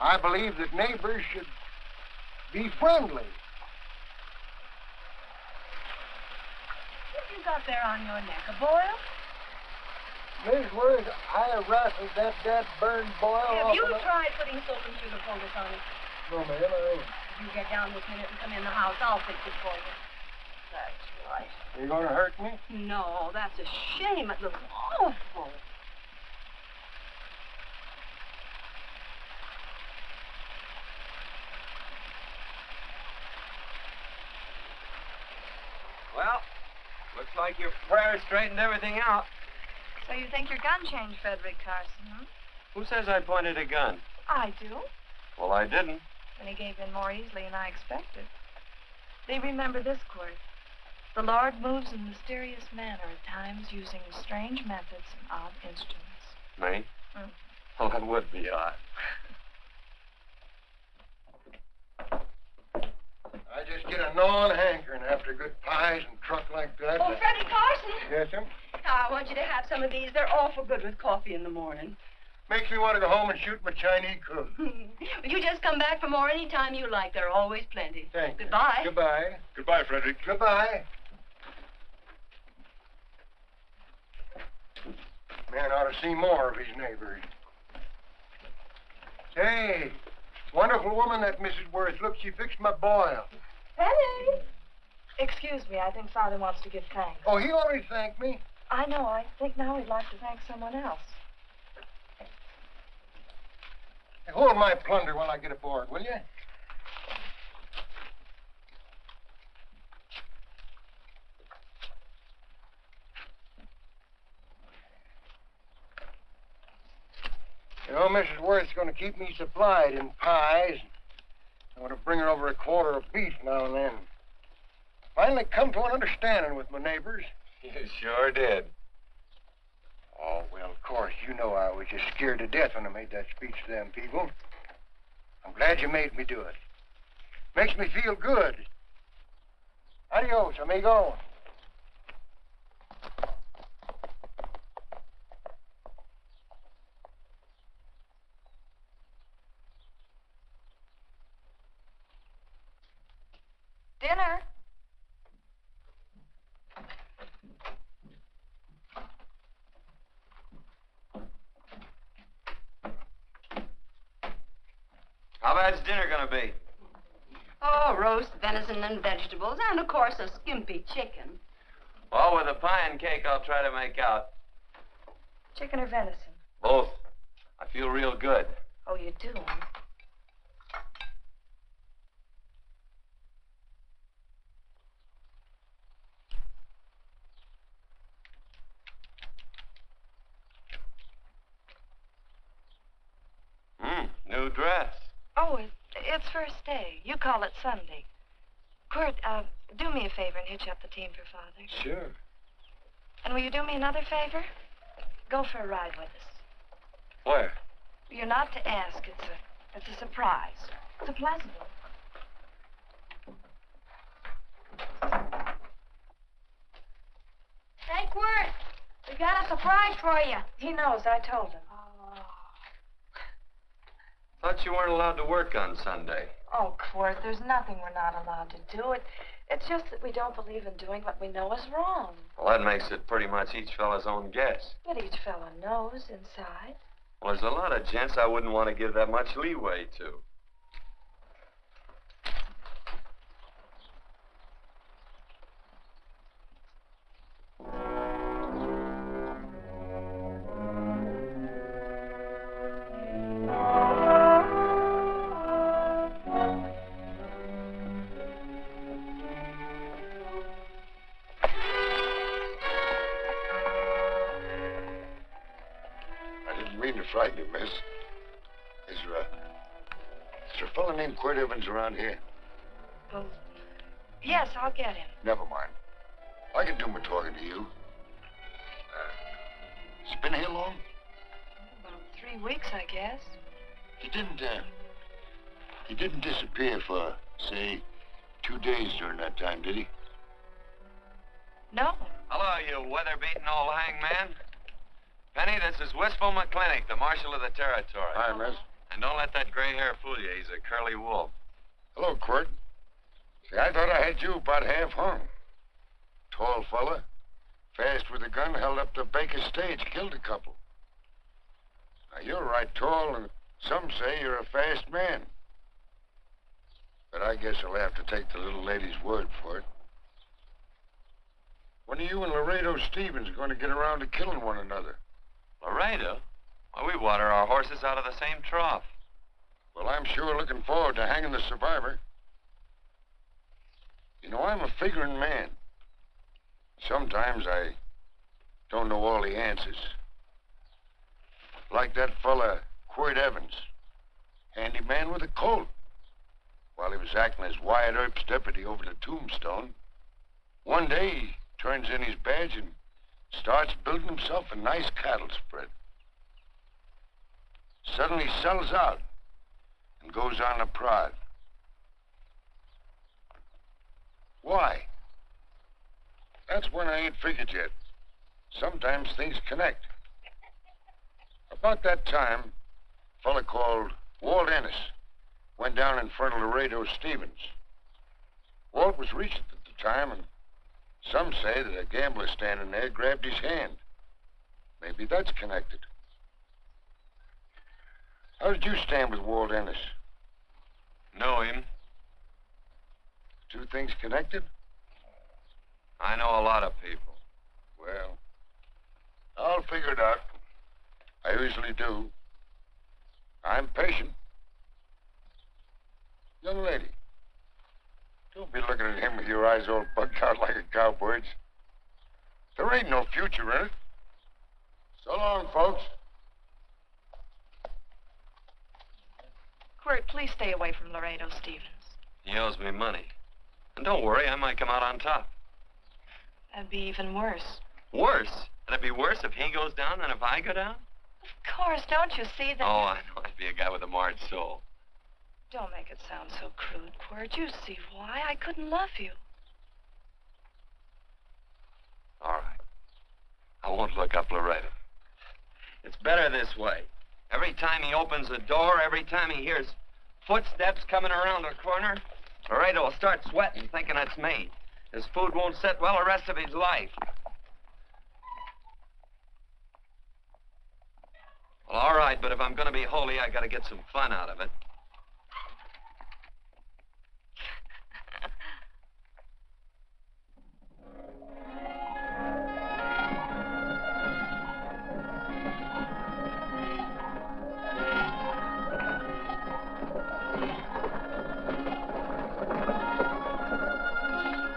[SPEAKER 11] I believe that neighbors should be friendly.
[SPEAKER 6] What you got there on your neck, a boil?
[SPEAKER 11] Miss Worth, I rustled that burned boil
[SPEAKER 6] Have
[SPEAKER 11] off
[SPEAKER 6] you
[SPEAKER 11] of the...
[SPEAKER 6] tried putting salt and sugar poultice on it?
[SPEAKER 11] No, ma'am, I ain't.
[SPEAKER 6] If you get down this minute and come in the house, I'll fix it for you. That's right.
[SPEAKER 11] You gonna hurt me?
[SPEAKER 6] No, that's a shame. It looks awful.
[SPEAKER 2] Well, looks like your prayer straightened everything out.
[SPEAKER 4] So you think your gun changed, Frederick Carson, huh?
[SPEAKER 2] Who says I pointed a gun?
[SPEAKER 4] I do.
[SPEAKER 2] Well, I didn't.
[SPEAKER 4] And he gave in more easily than I expected. They remember this, Quirt. The Lord moves in mysterious manner at times, using strange methods and odd instruments.
[SPEAKER 2] Me?
[SPEAKER 4] Mm.
[SPEAKER 2] Well, that would be odd.
[SPEAKER 11] I just get a gnawing hankering after good pies and truck like that.
[SPEAKER 6] Oh, Frederick Carson.
[SPEAKER 11] Yes, ma'am?
[SPEAKER 6] I want you to have some of these. They're awful good with coffee in the morning.
[SPEAKER 11] Makes me want to go home and shoot my Chinese cook.
[SPEAKER 6] You just come back for more any time you like. There are always plenty.
[SPEAKER 11] Thank you.
[SPEAKER 6] Goodbye.
[SPEAKER 11] Goodbye.
[SPEAKER 9] Goodbye, Frederick.
[SPEAKER 11] Goodbye. Man ought to see more of his neighbors. Say, wonderful woman, that Mrs. Worth. Look, she fixed my boil.
[SPEAKER 4] Penny! Excuse me, I think Father wants to give thanks.
[SPEAKER 11] Oh, he already thanked me.
[SPEAKER 4] I know. I think now he'd like to thank someone else.
[SPEAKER 11] Hey, hold my plunder while I get aboard, will you? You know, Mrs. Worth's going to keep me supplied in pies. I want to bring her over a quarter of beef now and then. Finally come to an understanding with my neighbors.
[SPEAKER 2] You sure did.
[SPEAKER 11] Oh, well, of course, you know I was just scared to death when I made that speech to them people. I'm glad you made me do it. Makes me feel good. Adios, amigo.
[SPEAKER 4] Dinner.
[SPEAKER 2] How bad's dinner gonna be?
[SPEAKER 6] Oh, roast venison and vegetables, and of course a skimpy chicken.
[SPEAKER 2] Well, with a pie and cake, I'll try to make out.
[SPEAKER 4] Chicken or venison?
[SPEAKER 2] Both. I feel real good.
[SPEAKER 4] Oh, you do?
[SPEAKER 2] New dress.
[SPEAKER 4] Oh, it's first day. You call it Sunday. Kurt, do me a favor and hitch up the team for Father.
[SPEAKER 2] Sure.
[SPEAKER 4] And will you do me another favor? Go for a ride with us.
[SPEAKER 2] Where?
[SPEAKER 4] You're not to ask. It's a surprise. It's a pleasant one.
[SPEAKER 7] Hey, Quirt, we got a surprise for you.
[SPEAKER 4] He knows. I told him.
[SPEAKER 2] Thought you weren't allowed to work on Sunday.
[SPEAKER 4] Oh, Quirt, there's nothing we're not allowed to do. It's just that we don't believe in doing what we know is wrong.
[SPEAKER 2] Well, that makes it pretty much each fella's own guess.
[SPEAKER 4] But each fellow knows inside.
[SPEAKER 2] Well, there's a lot of gents I wouldn't want to give that much leeway to.
[SPEAKER 12] Frighten you, miss. Is there a fella named Quirt Evans around here?
[SPEAKER 4] Well, yes, I'll get him.
[SPEAKER 12] Never mind. I can do my talking to you. He's been here long?
[SPEAKER 4] About 3 weeks, I guess.
[SPEAKER 12] He didn't disappear for, say, 2 days during that time, did he?
[SPEAKER 4] No.
[SPEAKER 2] Hello, you weather-beaten old hangman. Penny, this is Wistful McClintock, the Marshal of the Territory.
[SPEAKER 12] Hi, miss.
[SPEAKER 2] And don't let that gray hair fool you. He's a curly wolf.
[SPEAKER 12] Hello, Quirt. See, I thought I had you about half hung. Tall fella, fast with a gun, held up the Baker stage, killed a couple. Now, you're right tall, and some say you're a fast man. But I guess I'll have to take the little lady's word for it. When are you and Laredo Stevens going to get around to killing one another?
[SPEAKER 2] Laredo? Well, we water our horses out of the same trough.
[SPEAKER 12] Well, I'm sure looking forward to hanging the survivor. You know, I'm a figuring man. Sometimes I don't know all the answers. Like that fella, Quirt Evans. Handy man with a Colt. While he was acting as Wyatt Earp's deputy over the Tombstone, one day he turns in his badge and starts building himself a nice cattle spread. Suddenly sells out and goes on a prod. Why? That's one I ain't figured yet. Sometimes things connect. About that time, a fella called Walt Ennis went down in front of Laredo Stevens. Walt was Regent at the time, and some say that a gambler standing there grabbed his hand. Maybe that's connected. How did you stand with Walt Ennis?
[SPEAKER 2] Know him.
[SPEAKER 12] Two things connected?
[SPEAKER 2] I know a lot of people.
[SPEAKER 12] Well, I'll figure it out. I usually do. I'm patient. Young lady, don't be looking at him with your eyes all bugged out like a cowbird's. There ain't no future in it. So long, folks.
[SPEAKER 4] Quirt, please stay away from Laredo Stevens.
[SPEAKER 2] He owes me money. And don't worry, I might come out on top.
[SPEAKER 4] That'd be even worse.
[SPEAKER 2] Worse? It'd be worse if he goes down than if I go down?
[SPEAKER 4] Of course, don't you see that?
[SPEAKER 2] Oh, I know. I'd be a guy with a marred soul.
[SPEAKER 4] Don't make it sound so crude, Quirt. You see why I couldn't love you.
[SPEAKER 2] All right. I won't look up Laredo. It's better this way. Every time he opens the door, every time he hears footsteps coming around the corner, Laredo will start sweating, thinking it's me. His food won't sit well the rest of his life. Well, all right, but if I'm going to be holy, I got to get some fun out of it.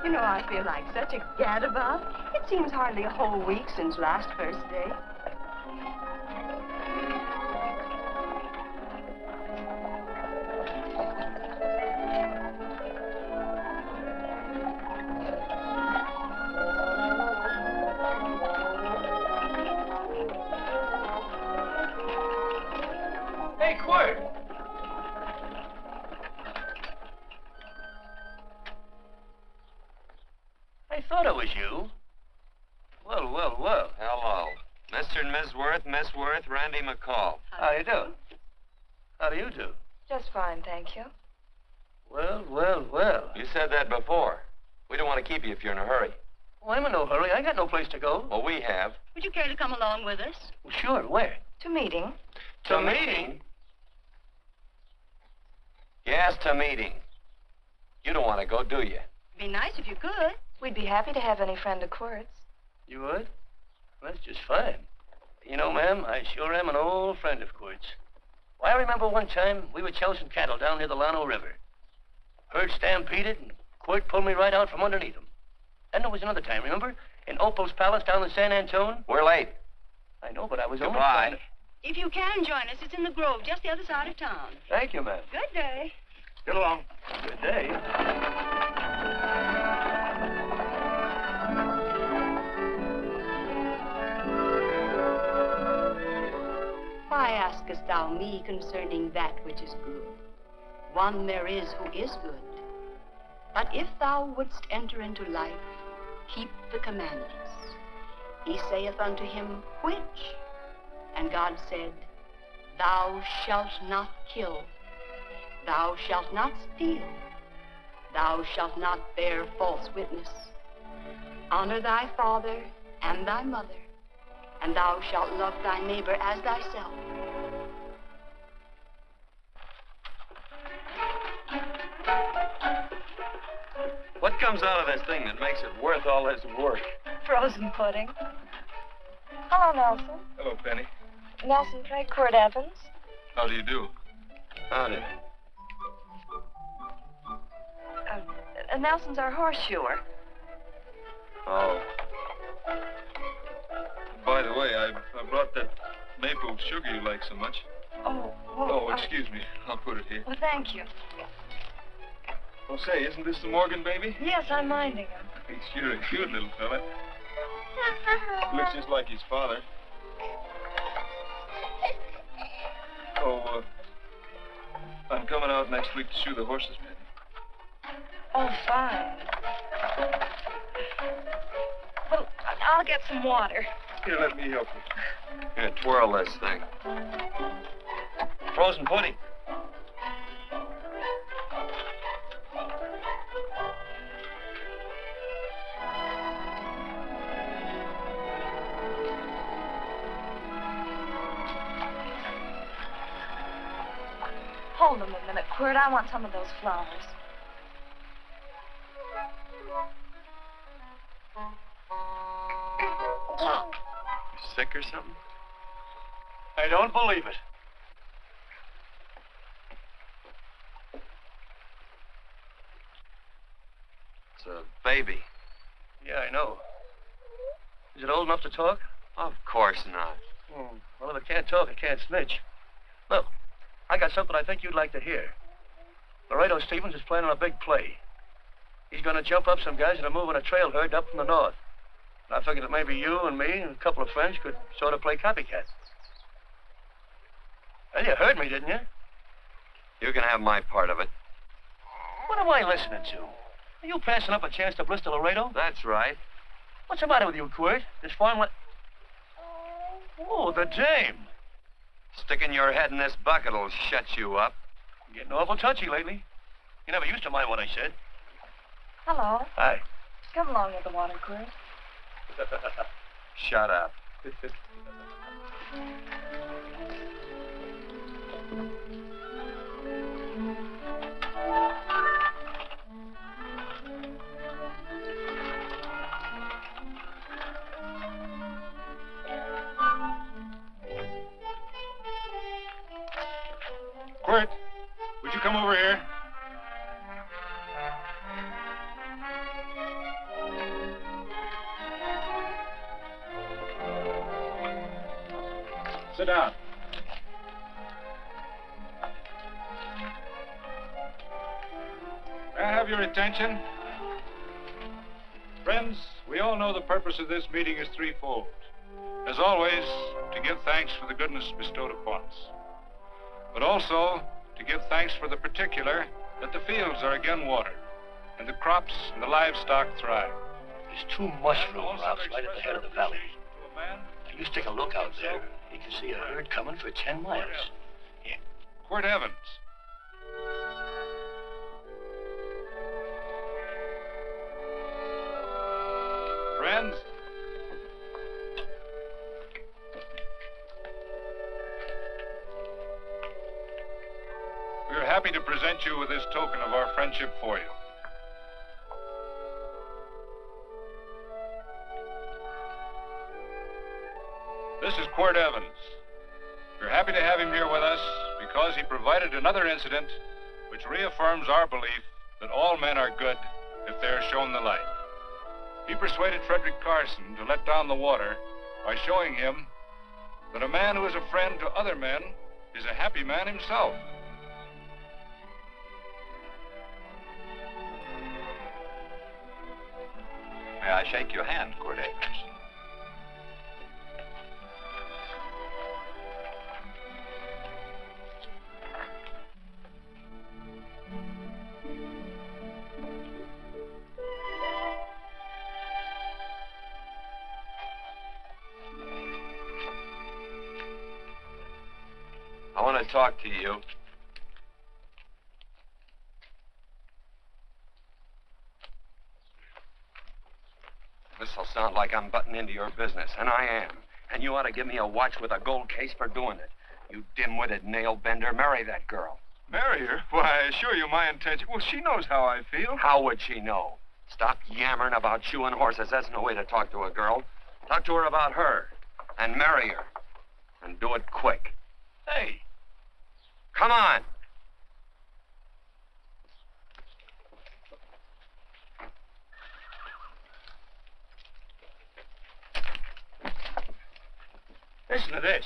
[SPEAKER 6] You know, I feel like such a gadabout. It seems hardly a whole week since last first day.
[SPEAKER 2] Hey, Quirt!
[SPEAKER 13] I thought it was you. Well, well, well.
[SPEAKER 2] Hello. Mr. and Miss Worth, Randy McCall.
[SPEAKER 13] How you do? How do you do?
[SPEAKER 4] Just fine, thank you.
[SPEAKER 13] Well, well, well.
[SPEAKER 2] You said that before. We don't want to keep you if you're in a hurry.
[SPEAKER 13] Well, I'm in no hurry. I got no place to go.
[SPEAKER 2] Well, we have.
[SPEAKER 6] Would you care to come along with us?
[SPEAKER 13] Well, sure. Where?
[SPEAKER 4] To meeting.
[SPEAKER 2] To meeting? Yes, to meeting. You don't want to go, do you?
[SPEAKER 6] Be nice if you could.
[SPEAKER 4] We'd be happy to have any friend of Quirt's.
[SPEAKER 13] You would? Well, that's just fine. You know, ma'am, I sure am an old friend of Quirt's. Why, I remember one time we were chousing cattle down near the Llano River. Herd stampeded, and Quirt pulled me right out from underneath him. Then there was another time, remember? In Opal's Palace down in San Antone?
[SPEAKER 2] We're late.
[SPEAKER 13] I know, but I was only
[SPEAKER 2] Goodbye.
[SPEAKER 13] trying to...
[SPEAKER 6] If you can join us, it's in the Grove, just the other side of town.
[SPEAKER 13] Thank you, ma'am.
[SPEAKER 6] Good day.
[SPEAKER 13] Get along. Good day.
[SPEAKER 6] Why askest thou me concerning that which is good? One there is who is good. But if thou wouldst enter into life, keep the commandments. He saith unto him, which? And God said, Thou shalt not kill. Thou shalt not steal. Thou shalt not bear false witness. Honor thy father and thy mother, and thou shalt love thy neighbor as thyself.
[SPEAKER 2] What comes out of this thing that makes it worth all this work?
[SPEAKER 4] Frozen pudding. Hello, Nelson.
[SPEAKER 9] Hello, Penny.
[SPEAKER 4] Nelson, play Quirt Evans.
[SPEAKER 9] How do you do?
[SPEAKER 2] Howdy.
[SPEAKER 4] Nelson's our horseshoer.
[SPEAKER 2] Oh.
[SPEAKER 9] By the way, I brought that maple sugar you like so much.
[SPEAKER 4] Oh,
[SPEAKER 9] Excuse me. I'll put it here.
[SPEAKER 4] Well, thank you.
[SPEAKER 9] Oh, say, isn't this the Morgan baby?
[SPEAKER 4] Yes, I'm minding him.
[SPEAKER 9] He's sure a cute little fella. Looks just like his father. Oh, I'm coming out next week to shoe the horses, Penny.
[SPEAKER 4] Oh, fine. Well, I'll get some water.
[SPEAKER 9] Here, let me help you.
[SPEAKER 2] Here, twirl this thing. Frozen pudding.
[SPEAKER 4] Hold them a minute, Quirt. I want some of those flowers.
[SPEAKER 2] You sick or something?
[SPEAKER 13] I don't believe it.
[SPEAKER 2] It's a baby.
[SPEAKER 13] Yeah, I know. Is it old enough to talk?
[SPEAKER 2] Of course not.
[SPEAKER 13] Well, if it can't talk, it can't snitch. Look, I got something I think you'd like to hear. Laredo Stevens is planning a big play. He's going to jump up some guys that are moving a trail herd up from the north. I figured that maybe you and me and a couple of friends could sort of play copycat. Well, you heard me, didn't you?
[SPEAKER 2] You can have my part of it.
[SPEAKER 13] What am I listening to? Are you passing up a chance to blister Laredo?
[SPEAKER 2] That's right.
[SPEAKER 13] What's the matter with you, Quirt? This farm Oh, the dame.
[SPEAKER 2] Sticking your head in this bucket'll shut you up.
[SPEAKER 13] You're getting awful touchy lately. You never used to mind what I said.
[SPEAKER 4] Hello.
[SPEAKER 13] Hi.
[SPEAKER 4] Come along with the water, Quirt.
[SPEAKER 2] Shut up.
[SPEAKER 1] Quirt, would you come over here? Sit down. May I have your attention? Friends, we all know the purpose of this meeting is threefold. As always, to give thanks for the goodness bestowed upon us, but also to give thanks for the particular that the fields are again watered and the crops and the livestock thrive.
[SPEAKER 13] There's 2 mushroom routes right at the head of the valley. You stick a look out there, you can see a herd coming for 10 miles. Yeah.
[SPEAKER 1] Quirt Evans. Friends, we are happy to present you with this token of our friendship for you. This is Quirt Evans. We're happy to have him here with us because he provided another incident which reaffirms our belief that all men are good if they are shown the light. He persuaded Frederick Carson to let down the water by showing him that a man who is a friend to other men is a happy man himself.
[SPEAKER 14] May I shake your hand, Quirt Evans?
[SPEAKER 2] I want to talk to you. This'll sound like I'm butting into your business, and I am. And you ought to give me a watch with a gold case for doing it. You dim-witted nail-bender, marry that girl.
[SPEAKER 9] Marry her? Why, I assure you my intention... Well, she knows how I feel.
[SPEAKER 2] How would she know? Stop yammering about shoeing horses. That's no way to talk to a girl. Talk to her about her, and marry her. And do it quick. Hey, come on.
[SPEAKER 13] Listen to this.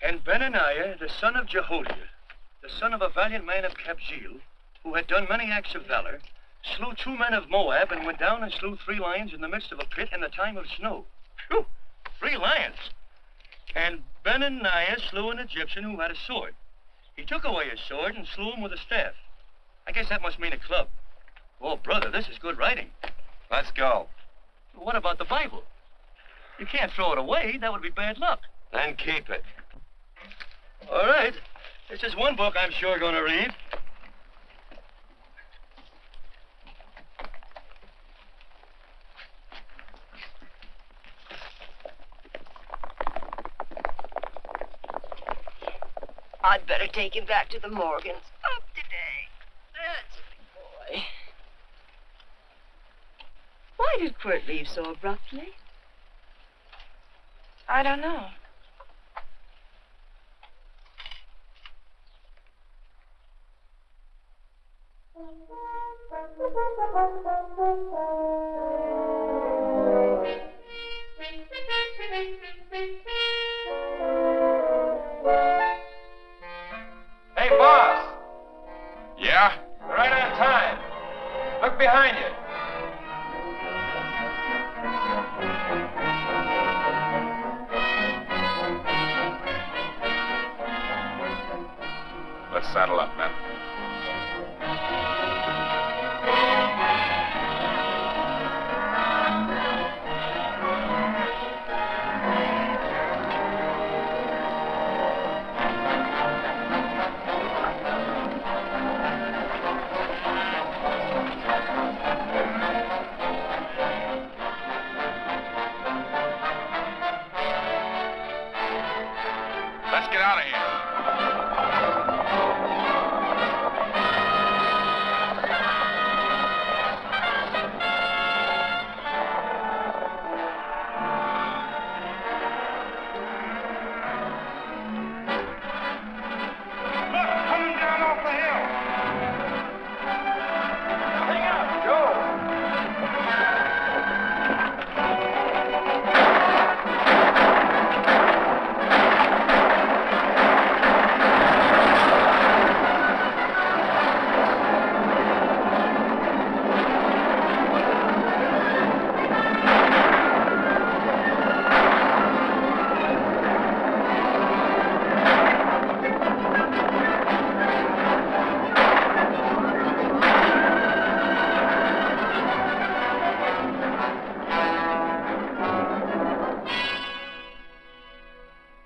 [SPEAKER 13] And Benaniah, the son of Jehoiada, the son of a valiant man of Kabzeel, who had done many acts of valor, slew 2 men of Moab and went down and slew 3 lions in the midst of a pit in the time of snow. Phew! 3 lions. And Benaniah slew an Egyptian who had a sword. He took away his sword and slew him with a staff. I guess that must mean a club. Oh, brother, this is good writing.
[SPEAKER 2] Let's go.
[SPEAKER 13] What about the Bible? You can't throw it away. That would be bad luck.
[SPEAKER 2] Then keep it.
[SPEAKER 13] All right. This is one book I'm sure going to read.
[SPEAKER 6] I'd better take him back to the Morgans. Up today. That's a big boy. Why did Quirt leave so abruptly?
[SPEAKER 4] I don't know.
[SPEAKER 8] Hey, boss.
[SPEAKER 1] Yeah?
[SPEAKER 8] We're right on time. Look behind you.
[SPEAKER 1] saddle up, men. Let's get out of here.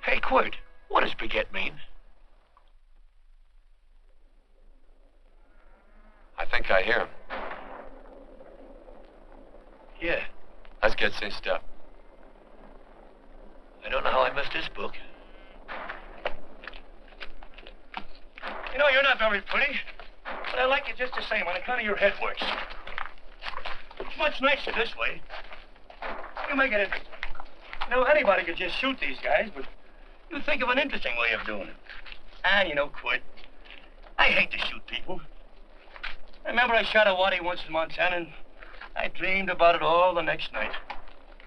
[SPEAKER 13] Hey, Quirt, what does baguette mean?
[SPEAKER 2] I think I hear him.
[SPEAKER 13] Yeah,
[SPEAKER 2] Let's get cinched up.
[SPEAKER 13] I don't know how I missed this book. You know, you're not very pretty, but I like you just the same on account of your head works. It's much nicer this way. You make it interesting. You know, anybody could just shoot these guys, but you think of an interesting way of doing it. And, you know, Quirt, I hate to shoot people. I remember I shot a waddy once in Montana, and I dreamed about it all the next night.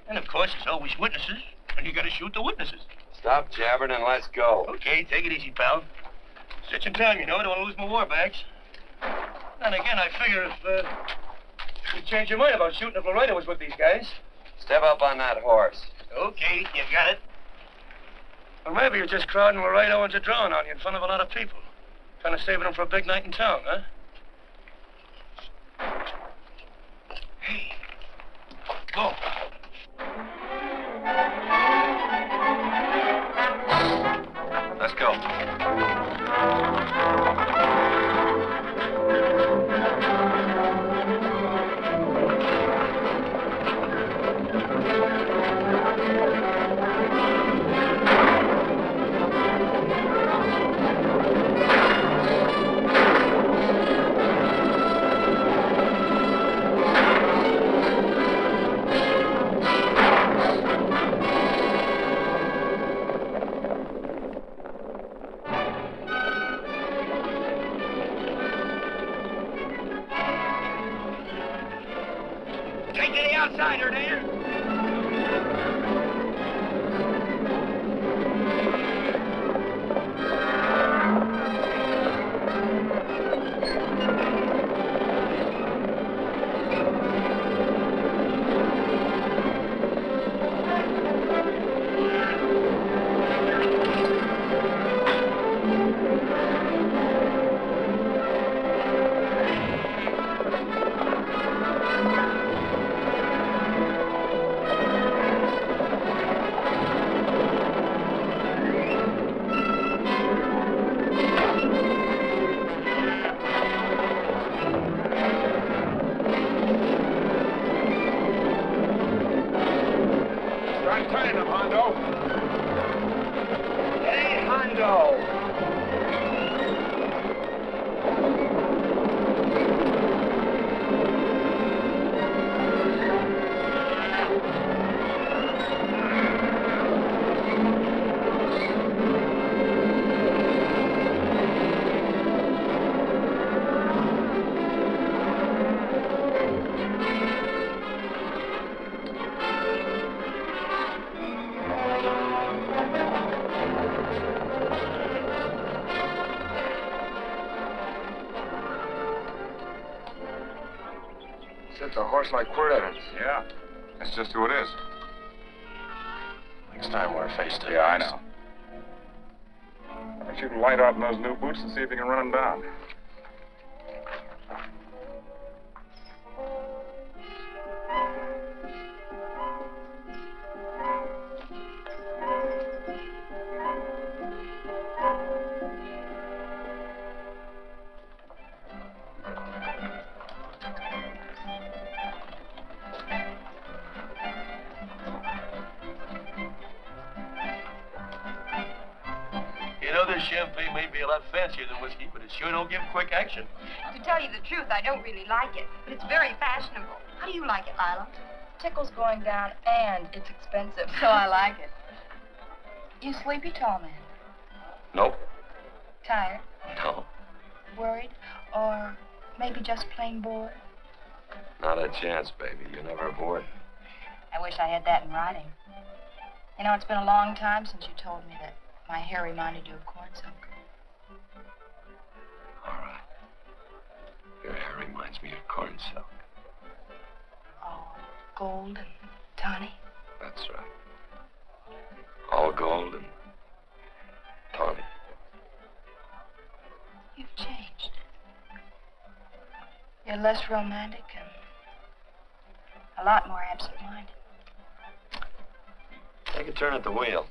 [SPEAKER 13] And, of course, there's always witnesses, and you gotta shoot the witnesses.
[SPEAKER 2] Stop jabbering and let's go.
[SPEAKER 13] Okay, take it easy, pal. Stitch in time, you know. I don't want to lose my war bags. And again, I figure if you change your mind about shooting if Loretta was with these guys.
[SPEAKER 2] Step up on that horse.
[SPEAKER 13] Okay, you got it. Or maybe you're just crowding Laredo into drawing on you in front of a lot of people. Trying to save them for a big night in town, huh? Hey, go.
[SPEAKER 2] Let's go.
[SPEAKER 13] Take to the outsider, Dana.
[SPEAKER 1] It's a horse like Quirt Evans. Yeah. That's just who it is.
[SPEAKER 10] Next time we're face to face.
[SPEAKER 1] Yeah, I know. don't you light out in those new boots and see if you can run them down.
[SPEAKER 13] This champagne may be a lot fancier than whiskey, but it sure don't give quick action.
[SPEAKER 4] To tell you the truth, I don't really like it, but it's very fashionable. How do you like it, Lila? Tickle's going down, and it's expensive, so I like it. You sleepy, tall man?
[SPEAKER 2] Nope.
[SPEAKER 4] Tired?
[SPEAKER 2] No.
[SPEAKER 4] Worried? Or maybe just plain bored?
[SPEAKER 2] Not a chance, baby. You're never bored.
[SPEAKER 4] I wish I had that in writing. You know, it's been a long time since you told me that my hair reminded you of corn silk.
[SPEAKER 2] All right. Your hair reminds me of corn silk.
[SPEAKER 4] Oh, gold and tawny.
[SPEAKER 2] That's right. All gold and tawny.
[SPEAKER 4] You've changed. You're less romantic and a lot more absent-minded.
[SPEAKER 2] Take a turn at the wheel.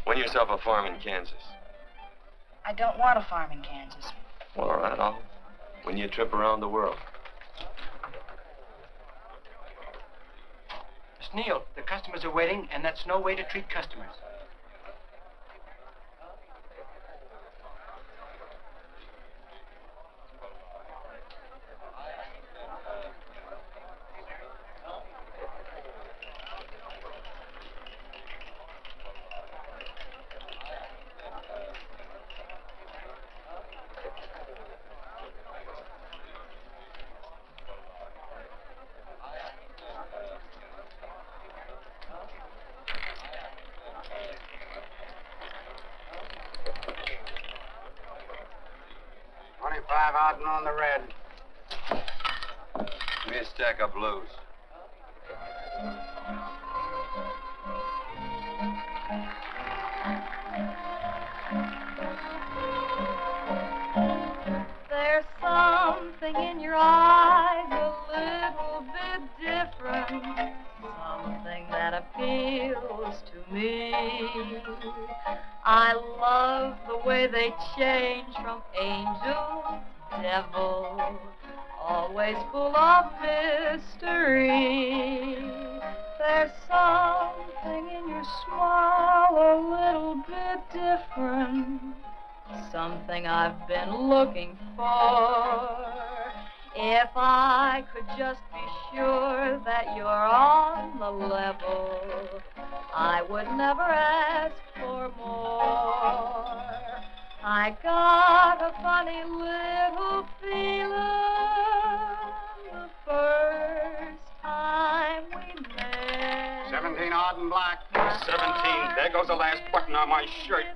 [SPEAKER 2] Win yourself a farm in Kansas.
[SPEAKER 4] I don't want a farm in Kansas.
[SPEAKER 2] Well, all right, I'll win you a trip around the world.
[SPEAKER 15] Miss Neal, the customers are waiting, and that's no way to treat customers.
[SPEAKER 5] Out and on the red.
[SPEAKER 2] Give me a stack of blues.
[SPEAKER 4] There's something in your eyes a little bit different, something that appeals to me. I love the way they change from angel to devil, always full of mystery. There's something in your smile a little bit different, something I've been looking for. If I could just be sure that you're on the level, I would never ask for more. I got a funny little feeling the first time we met.
[SPEAKER 5] 17 odd and black.
[SPEAKER 16] 17. There goes the last button on my shirt.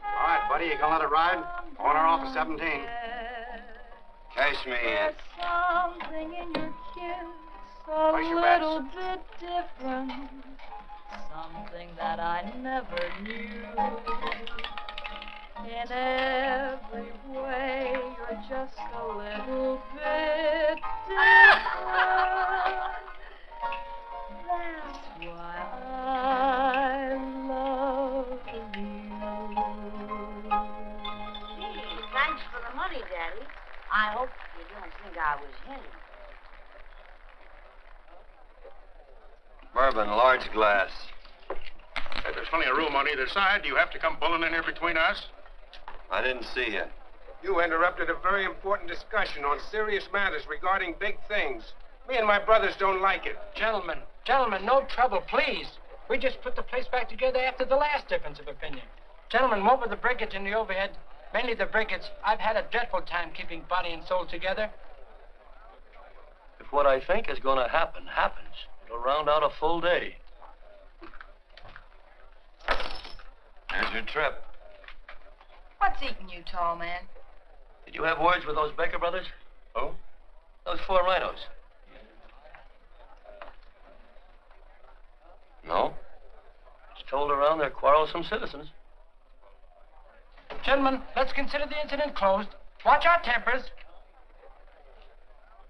[SPEAKER 5] All right, buddy, you gonna let it ride? On or off of 17.
[SPEAKER 2] Cash me in.
[SPEAKER 4] There's something in your kiss a
[SPEAKER 5] Place your bets.
[SPEAKER 4] little bit different, something that I never knew. In every way, you're just a little bit different. That's why I love you.
[SPEAKER 17] Gee, thanks for the money, Daddy. I hope you don't think I was hinting.
[SPEAKER 2] Bourbon, large glass.
[SPEAKER 16] Hey, there's plenty of room on either side. Do you have to come bulling in here between us?
[SPEAKER 2] I didn't see you.
[SPEAKER 16] You interrupted a very important discussion on serious matters regarding big things. Me and my brothers don't like it.
[SPEAKER 15] Gentlemen, no trouble, please. We just put the place back together after the last difference of opinion. Gentlemen, what with the breakage and the overhead, mainly the breakage, I've had a dreadful time keeping body and soul together.
[SPEAKER 13] If what I think is going to happen happens, it'll round out a full day.
[SPEAKER 2] Here's your trip.
[SPEAKER 4] What's eating you, tall man?
[SPEAKER 13] Did you have words with those Baker brothers?
[SPEAKER 2] Who?
[SPEAKER 13] Those 4 rhinos.
[SPEAKER 2] No.
[SPEAKER 13] told around they're quarrelsome citizens.
[SPEAKER 15] Gentlemen, let's consider the incident closed. Watch our tempers.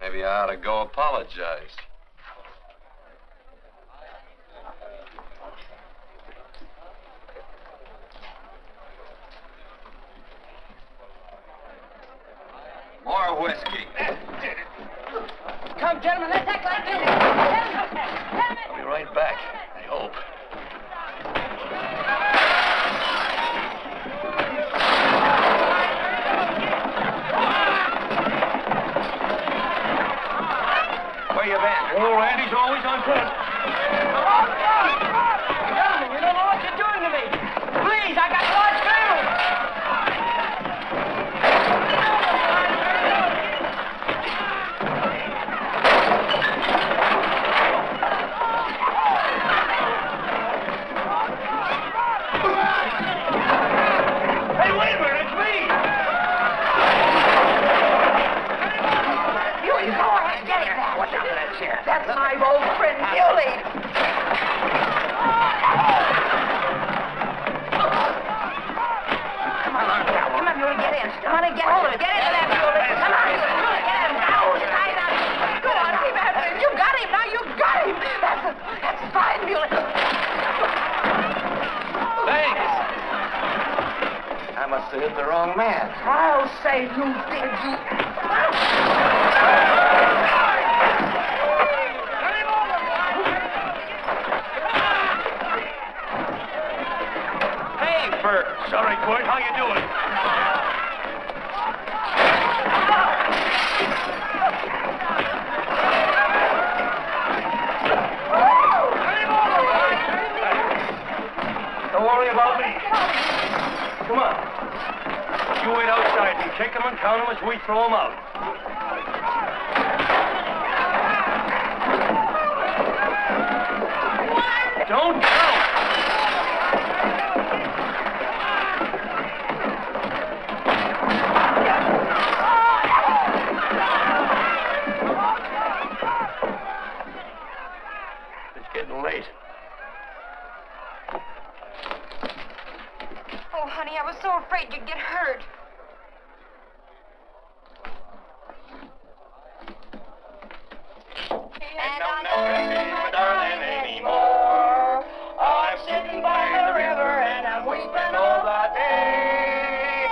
[SPEAKER 2] Maybe I ought to go apologize. More whiskey.
[SPEAKER 15] Come, gentlemen, let's act like this.
[SPEAKER 13] I'll be right back, I hope.
[SPEAKER 2] Where you been?
[SPEAKER 13] Oh, Randy's always on foot.
[SPEAKER 15] Gentlemen, you don't know what you're doing to me. Please, I got large family.
[SPEAKER 13] Hey, wait a minute, it's me!
[SPEAKER 4] Muley, go ahead, get it back.
[SPEAKER 5] What's up with that chair?
[SPEAKER 4] That's my old friend, Muley. Come on, Muley, get in. Come on and get hold of it. Get into that, Muley. Come on, Muley, get in. Now, tie it up. Go on, keep after him. You got him, now you got him. That's fine, Muley.
[SPEAKER 2] Thanks. I must have hit the wrong man.
[SPEAKER 4] I'll say you did, you.
[SPEAKER 13] Hey, Bert. Sorry, Court. How you doing? Don't worry about me. Come on. You wait outside and kick them and count them as we throw them out. Don't count. It's getting late.
[SPEAKER 4] Oh, honey, I was so afraid you'd get hurt.
[SPEAKER 13] And I'm not missing my darling anymore. I'm sitting by the river and I'm weeping all the day.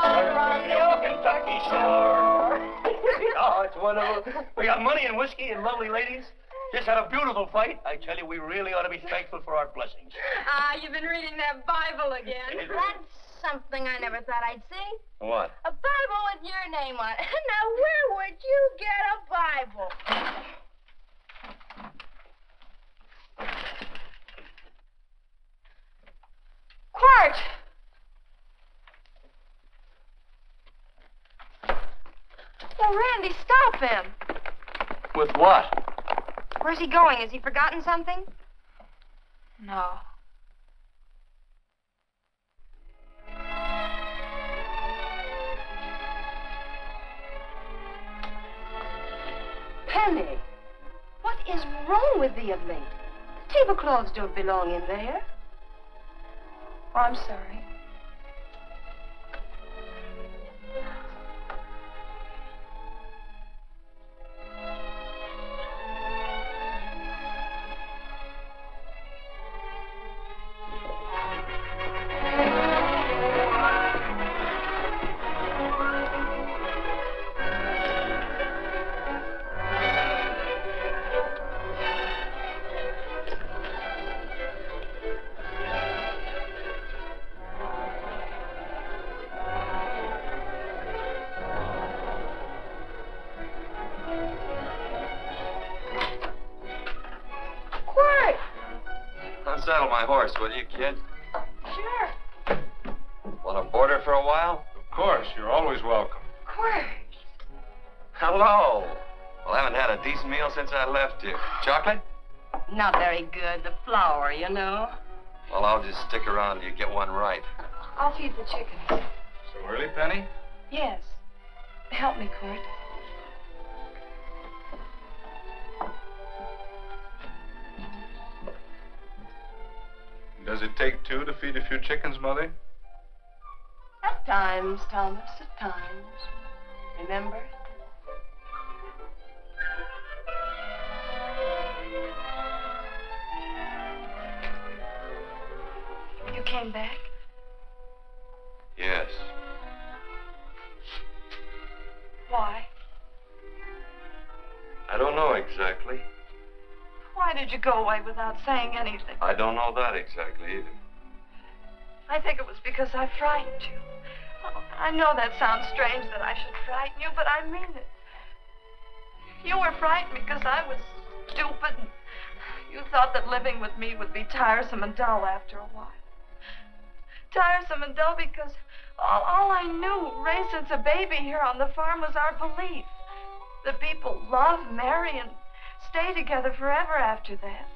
[SPEAKER 13] Around the old Kentucky shore. Oh, it's wonderful. We got money and whiskey and lovely ladies. Just had a beautiful fight. I tell you, we really ought to be thankful for our blessings.
[SPEAKER 6] You've been reading that Bible again.
[SPEAKER 17] That's something I never thought I'd see.
[SPEAKER 2] What?
[SPEAKER 17] A Bible with your name on it. Now, where would you get a Bible?
[SPEAKER 4] Quart! Oh, Randy, stop him.
[SPEAKER 2] With what?
[SPEAKER 4] Where's he going? Has he forgotten something? No.
[SPEAKER 6] Penny, what is wrong with thee of late? Tablecloths don't belong in there.
[SPEAKER 4] Oh, I'm sorry.
[SPEAKER 2] Unsaddle my horse, will you, kid?
[SPEAKER 4] Sure.
[SPEAKER 2] Want to board her for a while?
[SPEAKER 1] Of course, you're always welcome.
[SPEAKER 4] Quart.
[SPEAKER 2] Hello. Well, I haven't had a decent meal since I left you. Chocolate?
[SPEAKER 6] Not very good. The flour, you know.
[SPEAKER 2] Well, I'll just stick around till you get one right.
[SPEAKER 4] I'll feed the chickens.
[SPEAKER 1] So early, Penny?
[SPEAKER 4] Yes. Help me, Quart.
[SPEAKER 9] Does it take two to feed a few chickens, Mother?
[SPEAKER 6] At times, Thomas, at times. Remember?
[SPEAKER 4] You came back?
[SPEAKER 2] Yes.
[SPEAKER 4] Why?
[SPEAKER 2] I don't know exactly.
[SPEAKER 4] Why did you go away without saying anything?
[SPEAKER 2] I don't know that exactly either.
[SPEAKER 4] I think it was because I frightened you. I know that sounds strange that I should frighten you, but I mean it. You were frightened because I was stupid, and you thought that living with me would be tiresome and dull after a while. Tiresome and dull because all I knew, raised since a baby here on the farm, was our belief that people love, marry, and stay together forever after that.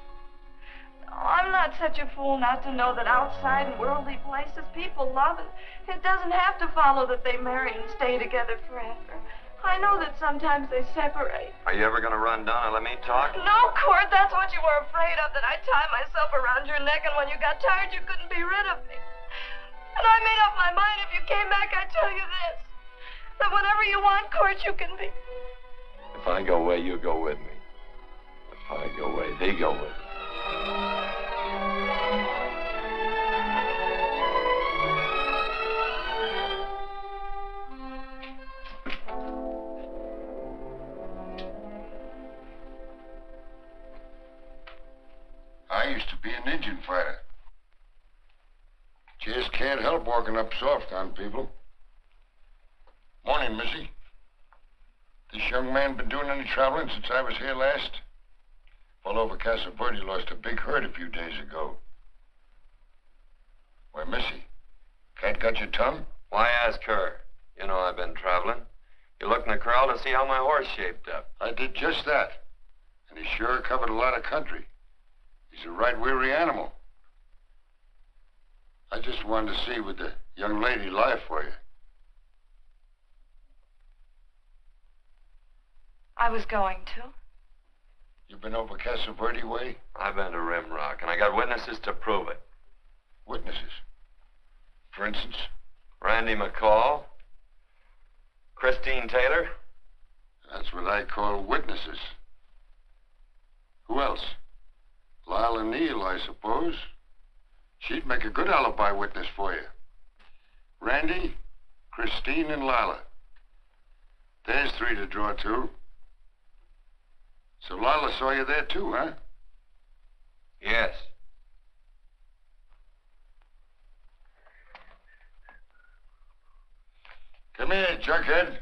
[SPEAKER 4] I'm not such a fool not to know that outside in worldly places people love, and it doesn't have to follow that they marry and stay together forever. I know that sometimes they separate.
[SPEAKER 2] Are you ever going to run down and let me talk?
[SPEAKER 4] No, Court, that's what you were afraid of, that I'd tie myself around your neck, and when you got tired, you couldn't be rid of me. And I made up my mind if you came back, I'd tell you this, that whatever you want, Court, you can be.
[SPEAKER 2] If I go away, you go with me. If I go away, they go with me.
[SPEAKER 12] I used to be an Indian fighter. Just can't help walking up soft on people. Morning, Missy. This young man been doing any traveling since I was here last? All over Casa Verde lost a big herd a few days ago. Why, Missy, cat got your tongue?
[SPEAKER 2] Why ask her? You know I've been traveling. You looked in the corral to see how my horse shaped up.
[SPEAKER 12] I did just that. And he sure covered a lot of country. He's a right weary animal. I just wanted to see would the young lady lie for you.
[SPEAKER 4] I was going to.
[SPEAKER 12] You been over Casa Verde way?
[SPEAKER 2] I've been to Rim Rock, and I got witnesses to prove it.
[SPEAKER 12] Witnesses? For instance?
[SPEAKER 2] Randy McCall, Christine Taylor.
[SPEAKER 12] That's what I call witnesses. Who else? Lila Neal, I suppose. She'd make a good alibi witness for you. Randy, Christine, and Lila. There's three to draw to. So Lila saw you there too, huh?
[SPEAKER 2] Yes.
[SPEAKER 12] Come here, junkhead.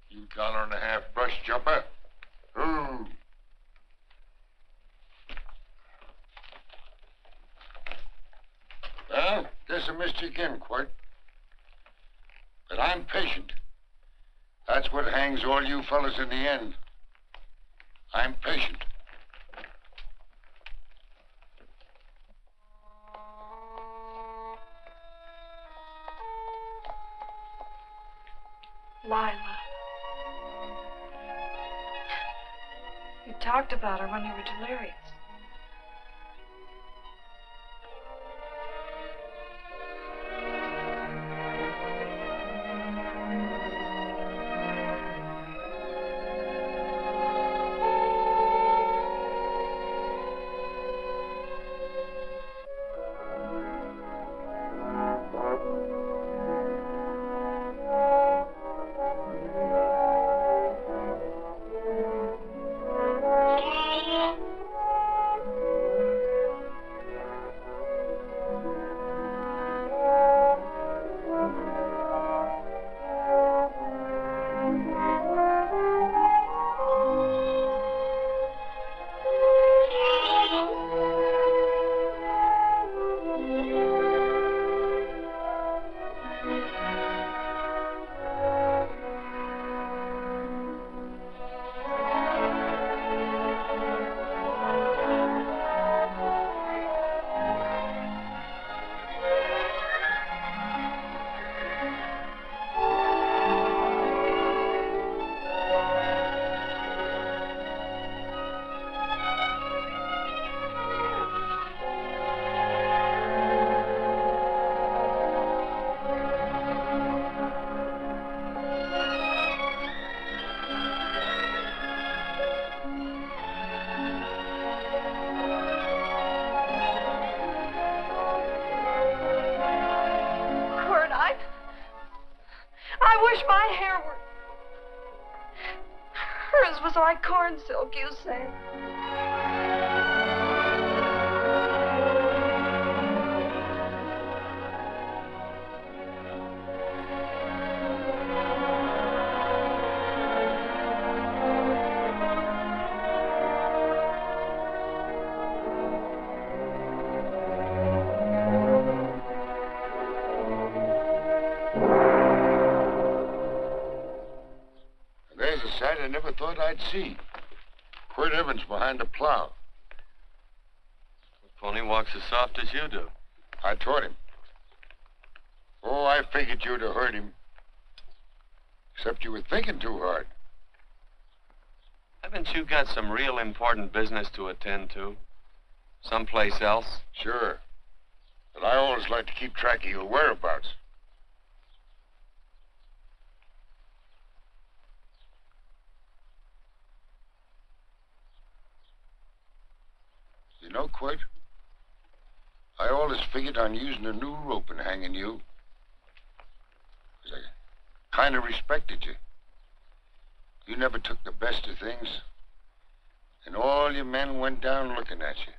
[SPEAKER 12] You $1.50 brush jumper. Ooh. Well, guess I missed you again, Quirt. But I'm patient. That's what hangs all you fellas in the end. I'm patient.
[SPEAKER 4] Lila. You talked about her when you were delirious. horses was like corn silk, you said.
[SPEAKER 12] There's a sight I never thought I'd see. Quirt Evans behind the plow.
[SPEAKER 2] The pony walks as soft as you do.
[SPEAKER 12] I taught him. Oh, I figured you'd have hurt him. Except you were thinking too hard.
[SPEAKER 2] Haven't you got some real important business to attend to? Someplace else?
[SPEAKER 12] Sure. But I always like to keep track of your whereabouts. You know, Quirt, I always figured on using a new rope and hanging you. 'Cause I kind of respected you. You never took the best of things, and all your men went down looking at you.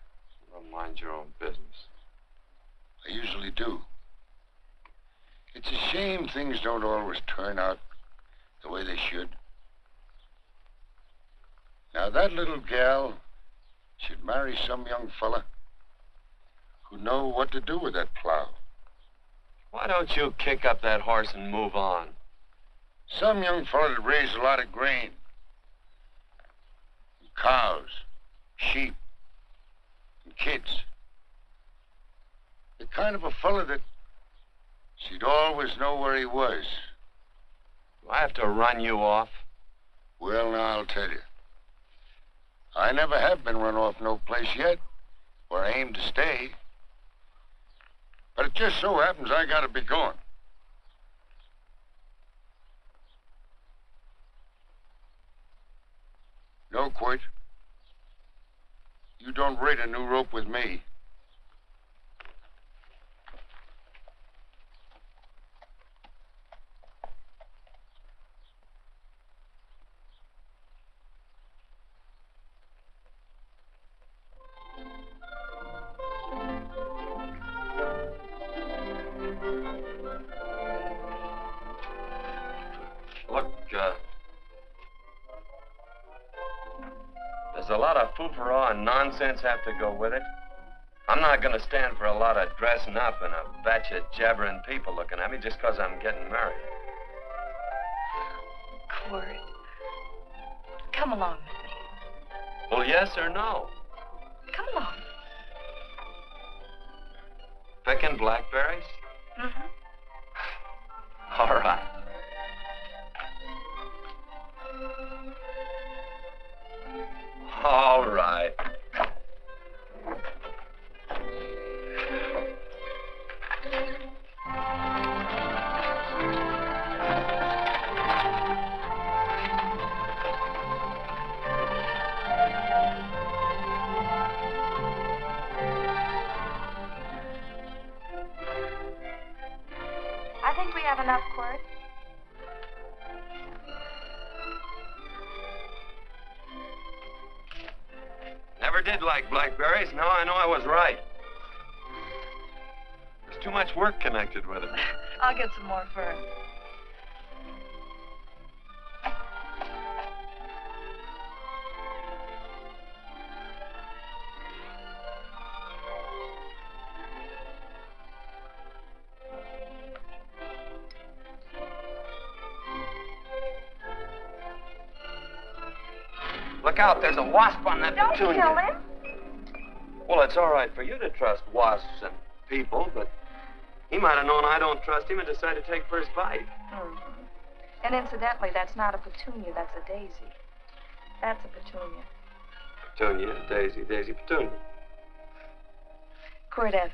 [SPEAKER 2] Well, mind your own business.
[SPEAKER 12] I usually do. It's a shame things don't always turn out the way they should. Now, that little gal should marry some young fella who'd know what to do with that plow.
[SPEAKER 2] Why don't you kick up that horse and move on?
[SPEAKER 12] Some young fella that raised a lot of grain. And cows, sheep, and kids. The kind of a fella that she'd always know where he was.
[SPEAKER 2] Do I have to run you off?
[SPEAKER 12] Well, now, I'll tell you. I never have been run off no place yet, where I aim to stay. But it just so happens I gotta be going. No, Quirt. You don't raid a new rope with me.
[SPEAKER 2] Look, there's a lot of foo-for-all and nonsense have to go with it. I'm not going to stand for a lot of dressing up and a batch of jabbering people looking at me just because I'm getting married.
[SPEAKER 4] Quirt, come along with me.
[SPEAKER 2] Well, yes or no?
[SPEAKER 4] Come along.
[SPEAKER 2] Picking blackberries?
[SPEAKER 4] Mm-hmm.
[SPEAKER 2] All right. All right.
[SPEAKER 4] I think we have enough, Quirt.
[SPEAKER 2] Never did like blackberries. Now I know I was right. There's too much work connected with it.
[SPEAKER 4] I'll get some more fern.
[SPEAKER 2] Look out, there's a wasp on that
[SPEAKER 4] Don't
[SPEAKER 2] petunia.
[SPEAKER 4] kill him.
[SPEAKER 2] Well, it's all right for you to trust wasps and people, but he might have known I don't trust him and decided to take first bite.
[SPEAKER 4] Mm-hmm. And incidentally, that's not a petunia, that's a daisy. That's a petunia.
[SPEAKER 2] Petunia, daisy, daisy, petunia.
[SPEAKER 4] Quirt Evans.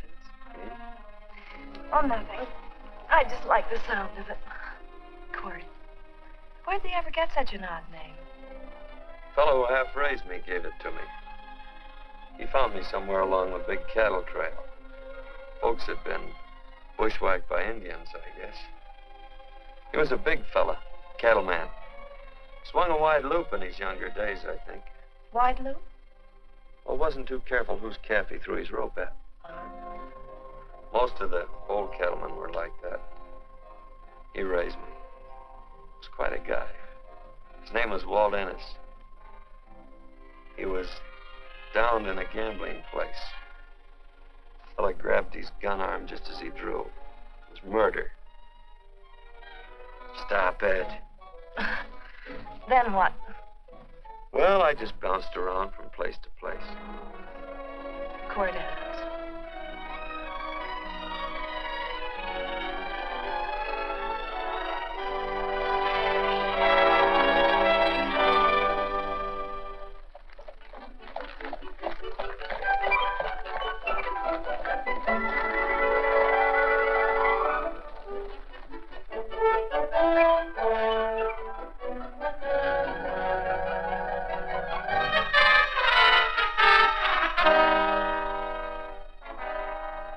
[SPEAKER 4] Oh, nothing. I just like the sound of it. Quirt. Where'd they ever get such an odd name?
[SPEAKER 2] Fellow who half raised me gave it to me. He found me somewhere along the big cattle trail. Folks had been bushwhacked by Indians, I guess. He was a big fella, cattleman. Swung a wide loop in his younger days, I think.
[SPEAKER 4] Wide loop?
[SPEAKER 2] Well, wasn't too careful whose calf he threw his rope at. Most of the old cattlemen were like that. He raised me. He was quite a guy. His name was Walt Ennis. He was downed in a gambling place. The fella grabbed his gun arm just as he drew. It was murder. Stop it.
[SPEAKER 4] Then what?
[SPEAKER 2] Well, I just bounced around from place to place.
[SPEAKER 4] Court Evans.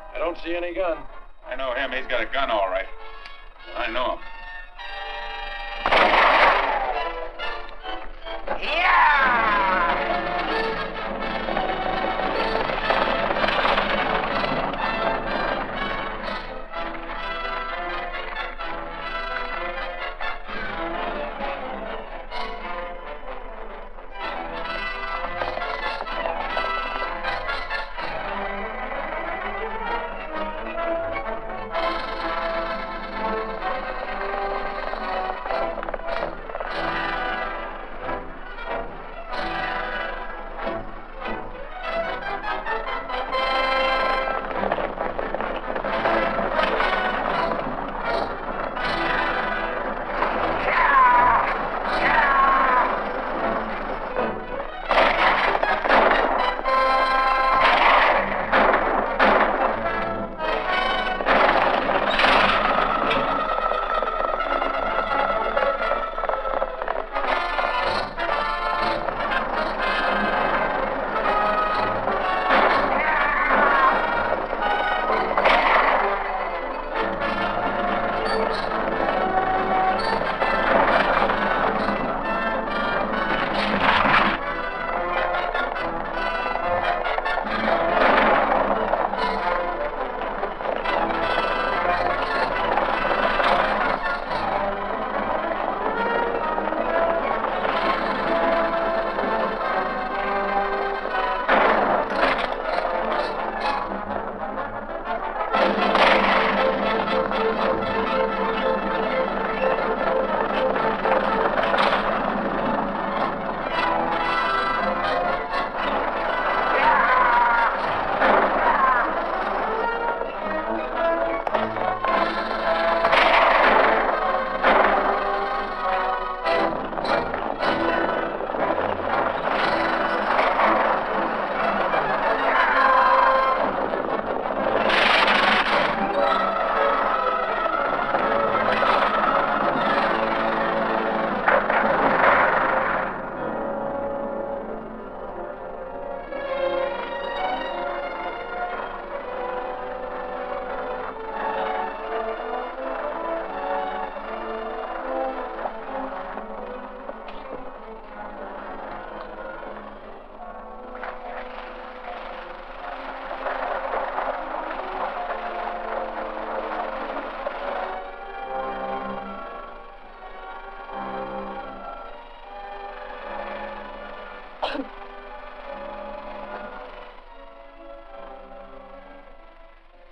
[SPEAKER 10] I don't see any gun.
[SPEAKER 1] I know him. He's got a gun, all right. I know him.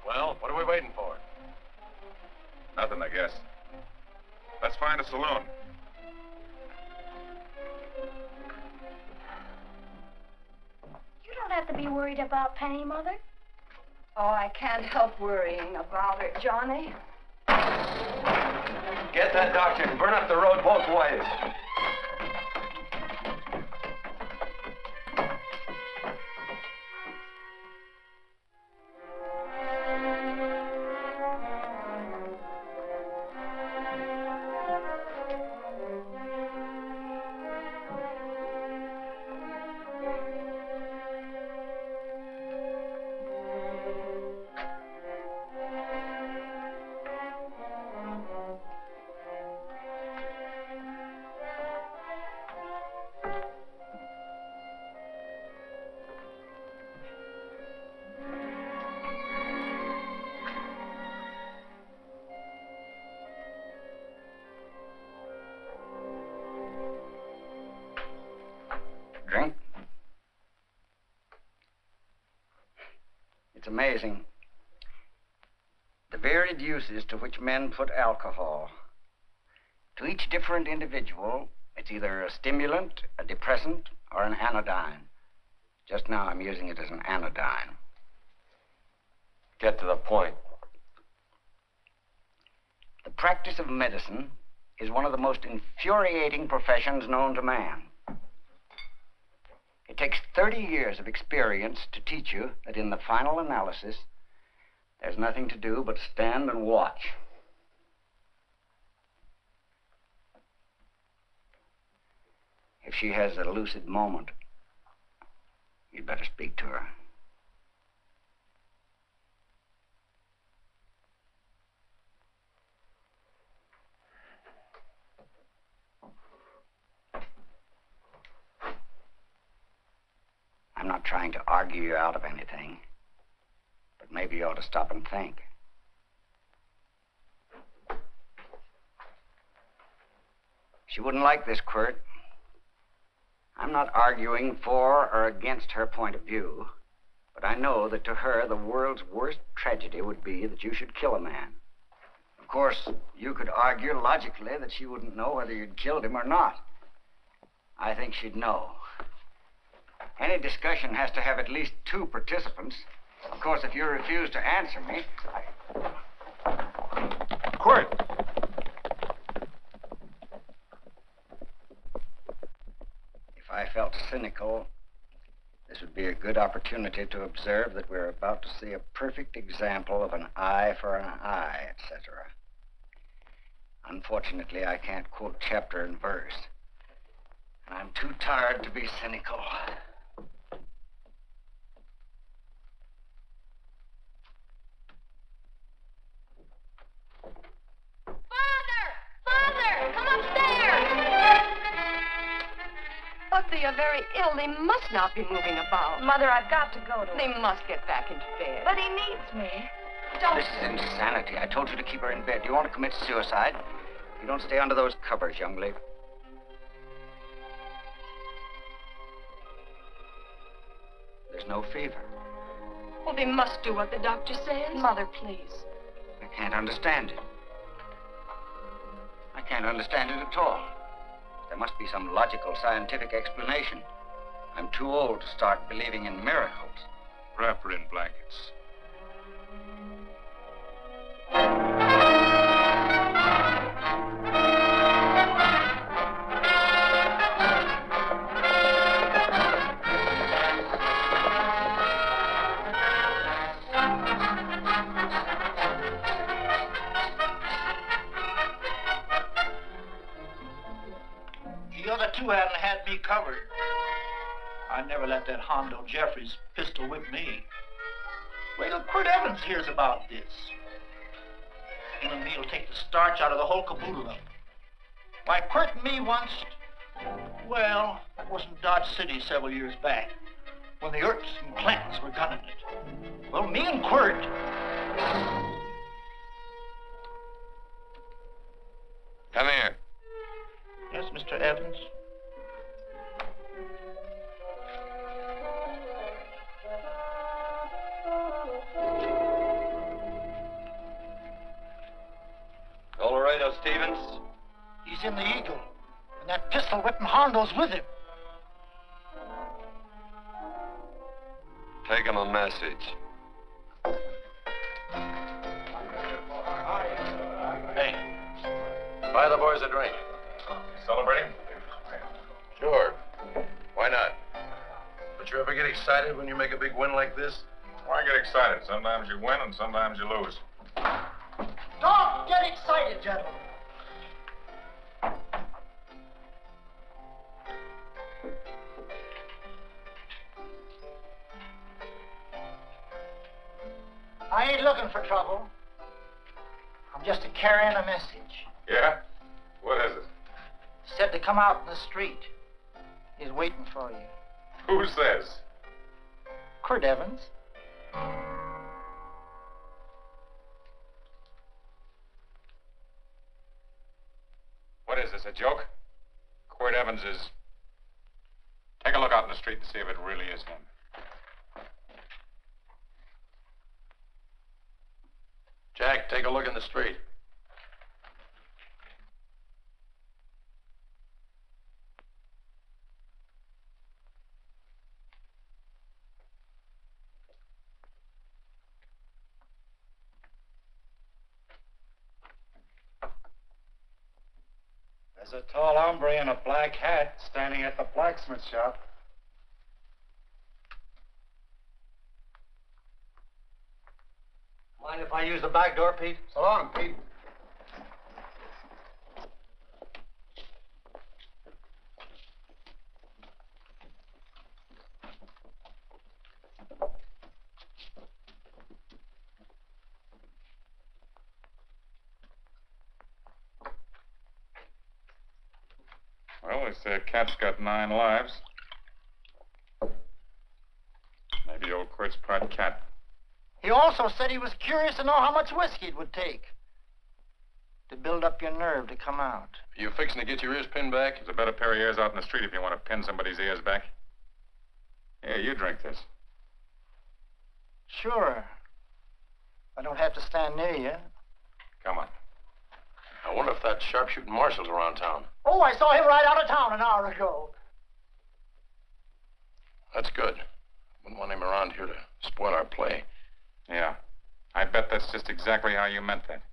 [SPEAKER 10] Well, what are we waiting for?
[SPEAKER 1] Nothing, I guess. Let's find a saloon.
[SPEAKER 7] You don't have to be worried about Penny, Mother.
[SPEAKER 4] Oh, I can't help worrying about her, Johnny.
[SPEAKER 2] Get that doctor and burn up the road both ways.
[SPEAKER 5] drink. It's amazing. The varied uses to which men put alcohol. To each different individual, it's either a stimulant, a depressant, or an anodyne. Just now I'm using it as an anodyne.
[SPEAKER 2] Get to the point.
[SPEAKER 5] The practice of medicine is one of the most infuriating professions known to man. It takes 30 years of experience to teach you that in the final analysis, there's nothing to do but stand and watch. If she has a lucid moment, you'd better speak to her. I'm not trying to argue you out of anything, but maybe you ought to stop and think. She wouldn't like this, Quirt. I'm not arguing for or against her point of view, but I know that to her, the world's worst tragedy would be that you should kill a man. Of course, you could argue logically that she wouldn't know whether you'd killed him or not. I think she'd know. Any discussion has to have at least 2 participants. Of course, if you refuse to answer me,
[SPEAKER 1] Quirt!
[SPEAKER 5] If I felt cynical, this would be a good opportunity to observe that we're about to see a perfect example of an eye for an eye, etc. Unfortunately, I can't quote chapter and verse, and I'm too tired to be cynical.
[SPEAKER 6] Father, come upstairs! But they are very ill. They must not be moving about.
[SPEAKER 4] Mother, I've got to go to
[SPEAKER 6] They must get back into bed.
[SPEAKER 4] But he needs me.
[SPEAKER 6] Don't.
[SPEAKER 5] This is insanity. I told you to keep her in bed. Do you want to commit suicide? You don't stay under those covers, young lady. There's no fever.
[SPEAKER 6] Well, they must do what the doctor says. Mother, please.
[SPEAKER 5] I can't understand it. I can't understand it at all. There must be some logical, scientific explanation. I'm too old to start believing in miracles.
[SPEAKER 1] Wrap her in blankets.
[SPEAKER 3] The other 2 hadn't had me covered. I never let that Hondo Jeffries pistol whip me. Wait till Quirt Evans hears about this. Him and me'll take the starch out of the whole caboodle of them. Why, Quirt and me once... Well, that was in Dodge City several years back, when the Erps and Clantons were gunning it. Well, me and Quirt...
[SPEAKER 2] Come here.
[SPEAKER 3] Yes, Mr. Evans?
[SPEAKER 2] Colorado Stevens?
[SPEAKER 3] He's in the Eagle, and that pistol whipping Hondo's with him.
[SPEAKER 2] Take him a message.
[SPEAKER 9] Hey, buy the boys a drink.
[SPEAKER 1] Celebrating?
[SPEAKER 9] Sure. Why not? But you ever get excited when you make a big win like this?
[SPEAKER 1] Why get excited? Sometimes you win and sometimes you lose.
[SPEAKER 3] Don't get excited, gentlemen. I ain't looking for trouble. I'm just carrying a message.
[SPEAKER 1] Yeah? What is it?
[SPEAKER 3] Said to come out in the street. He's waiting for you.
[SPEAKER 1] Who says?
[SPEAKER 3] Quirt Evans.
[SPEAKER 1] What is this, a joke? Quirt Evans is Take a look out in the street and see if it really is him.
[SPEAKER 9] Jack, take a look in the street.
[SPEAKER 18] There's a tall hombre in a black hat standing at the blacksmith shop.
[SPEAKER 15] Mind if I use the back door, Pete? So long, Pete.
[SPEAKER 1] Well, they say a cat's got 9 lives. Maybe old Quirt's part cat.
[SPEAKER 3] He also said he was curious to know how much whiskey it would take to build up your nerve to come out.
[SPEAKER 9] Are you fixing to get your ears pinned back?
[SPEAKER 1] There's a better pair of ears out in the street if you want to pin somebody's ears back. Here, you drink this.
[SPEAKER 3] Sure. I don't have to stand near you.
[SPEAKER 1] Come on.
[SPEAKER 9] I wonder if that sharpshooting marshal's around town.
[SPEAKER 3] Oh, I saw him right out of town an hour ago.
[SPEAKER 9] That's good. Wouldn't want him around here to spoil our play.
[SPEAKER 1] Yeah. I bet that's just exactly how you meant that.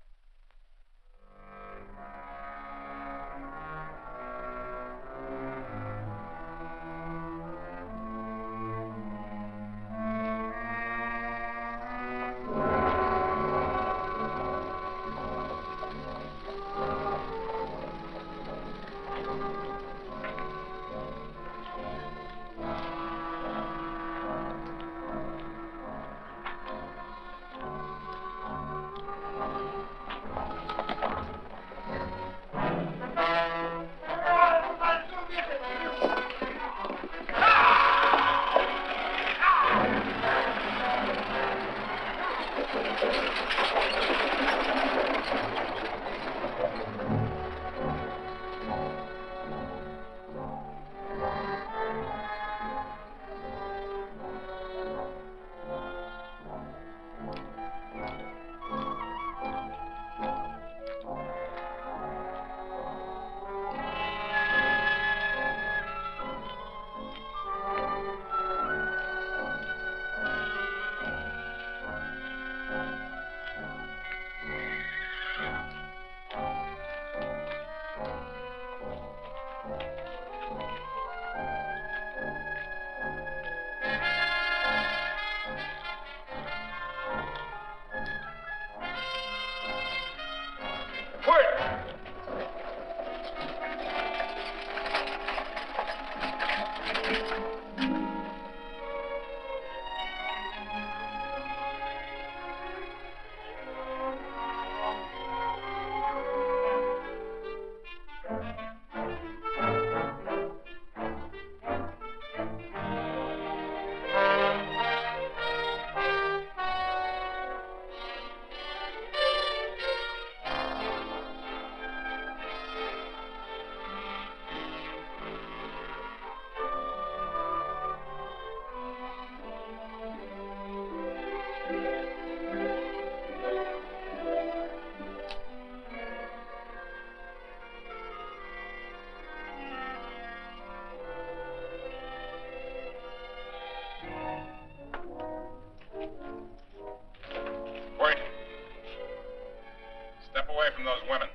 [SPEAKER 1] From those women.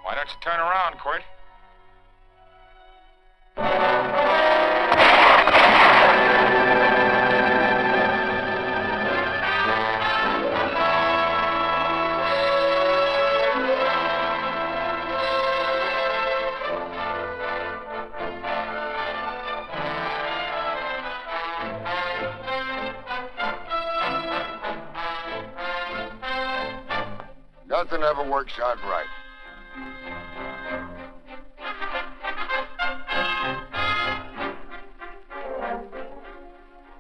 [SPEAKER 1] Why don't you turn around, Quirt?
[SPEAKER 12] Nothing ever works out right.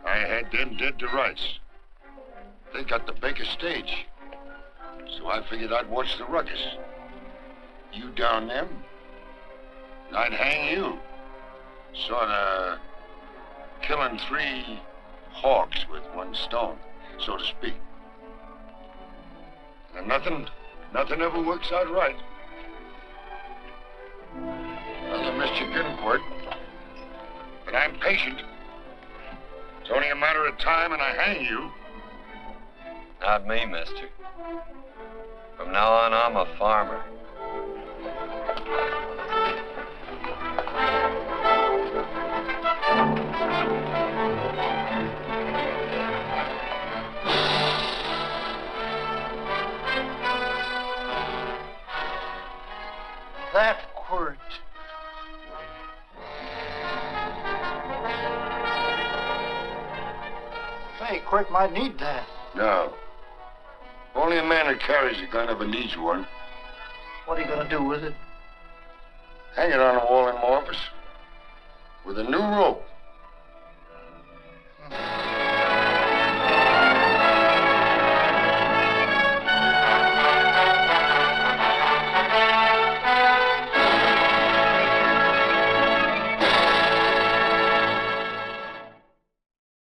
[SPEAKER 12] I had them dead to rights. They got the biggest stage. So So I figured I'd watch the ruckus. You down them, and I'd hang you. Sort of killing 3 hawks with 1 stone, so to speak. And nothing ever works out right. Well, you missed your gun, Quirt. But I'm patient. It's only a matter of time and I hang you.
[SPEAKER 2] Not me, mister. From now on, I'm a farmer.
[SPEAKER 3] That Quirt. Say, Quirt might need that.
[SPEAKER 12] No. Only a man who carries a gun ever needs one.
[SPEAKER 3] What are you gonna do with it?
[SPEAKER 12] Hang it on the wall in my office with a new rope.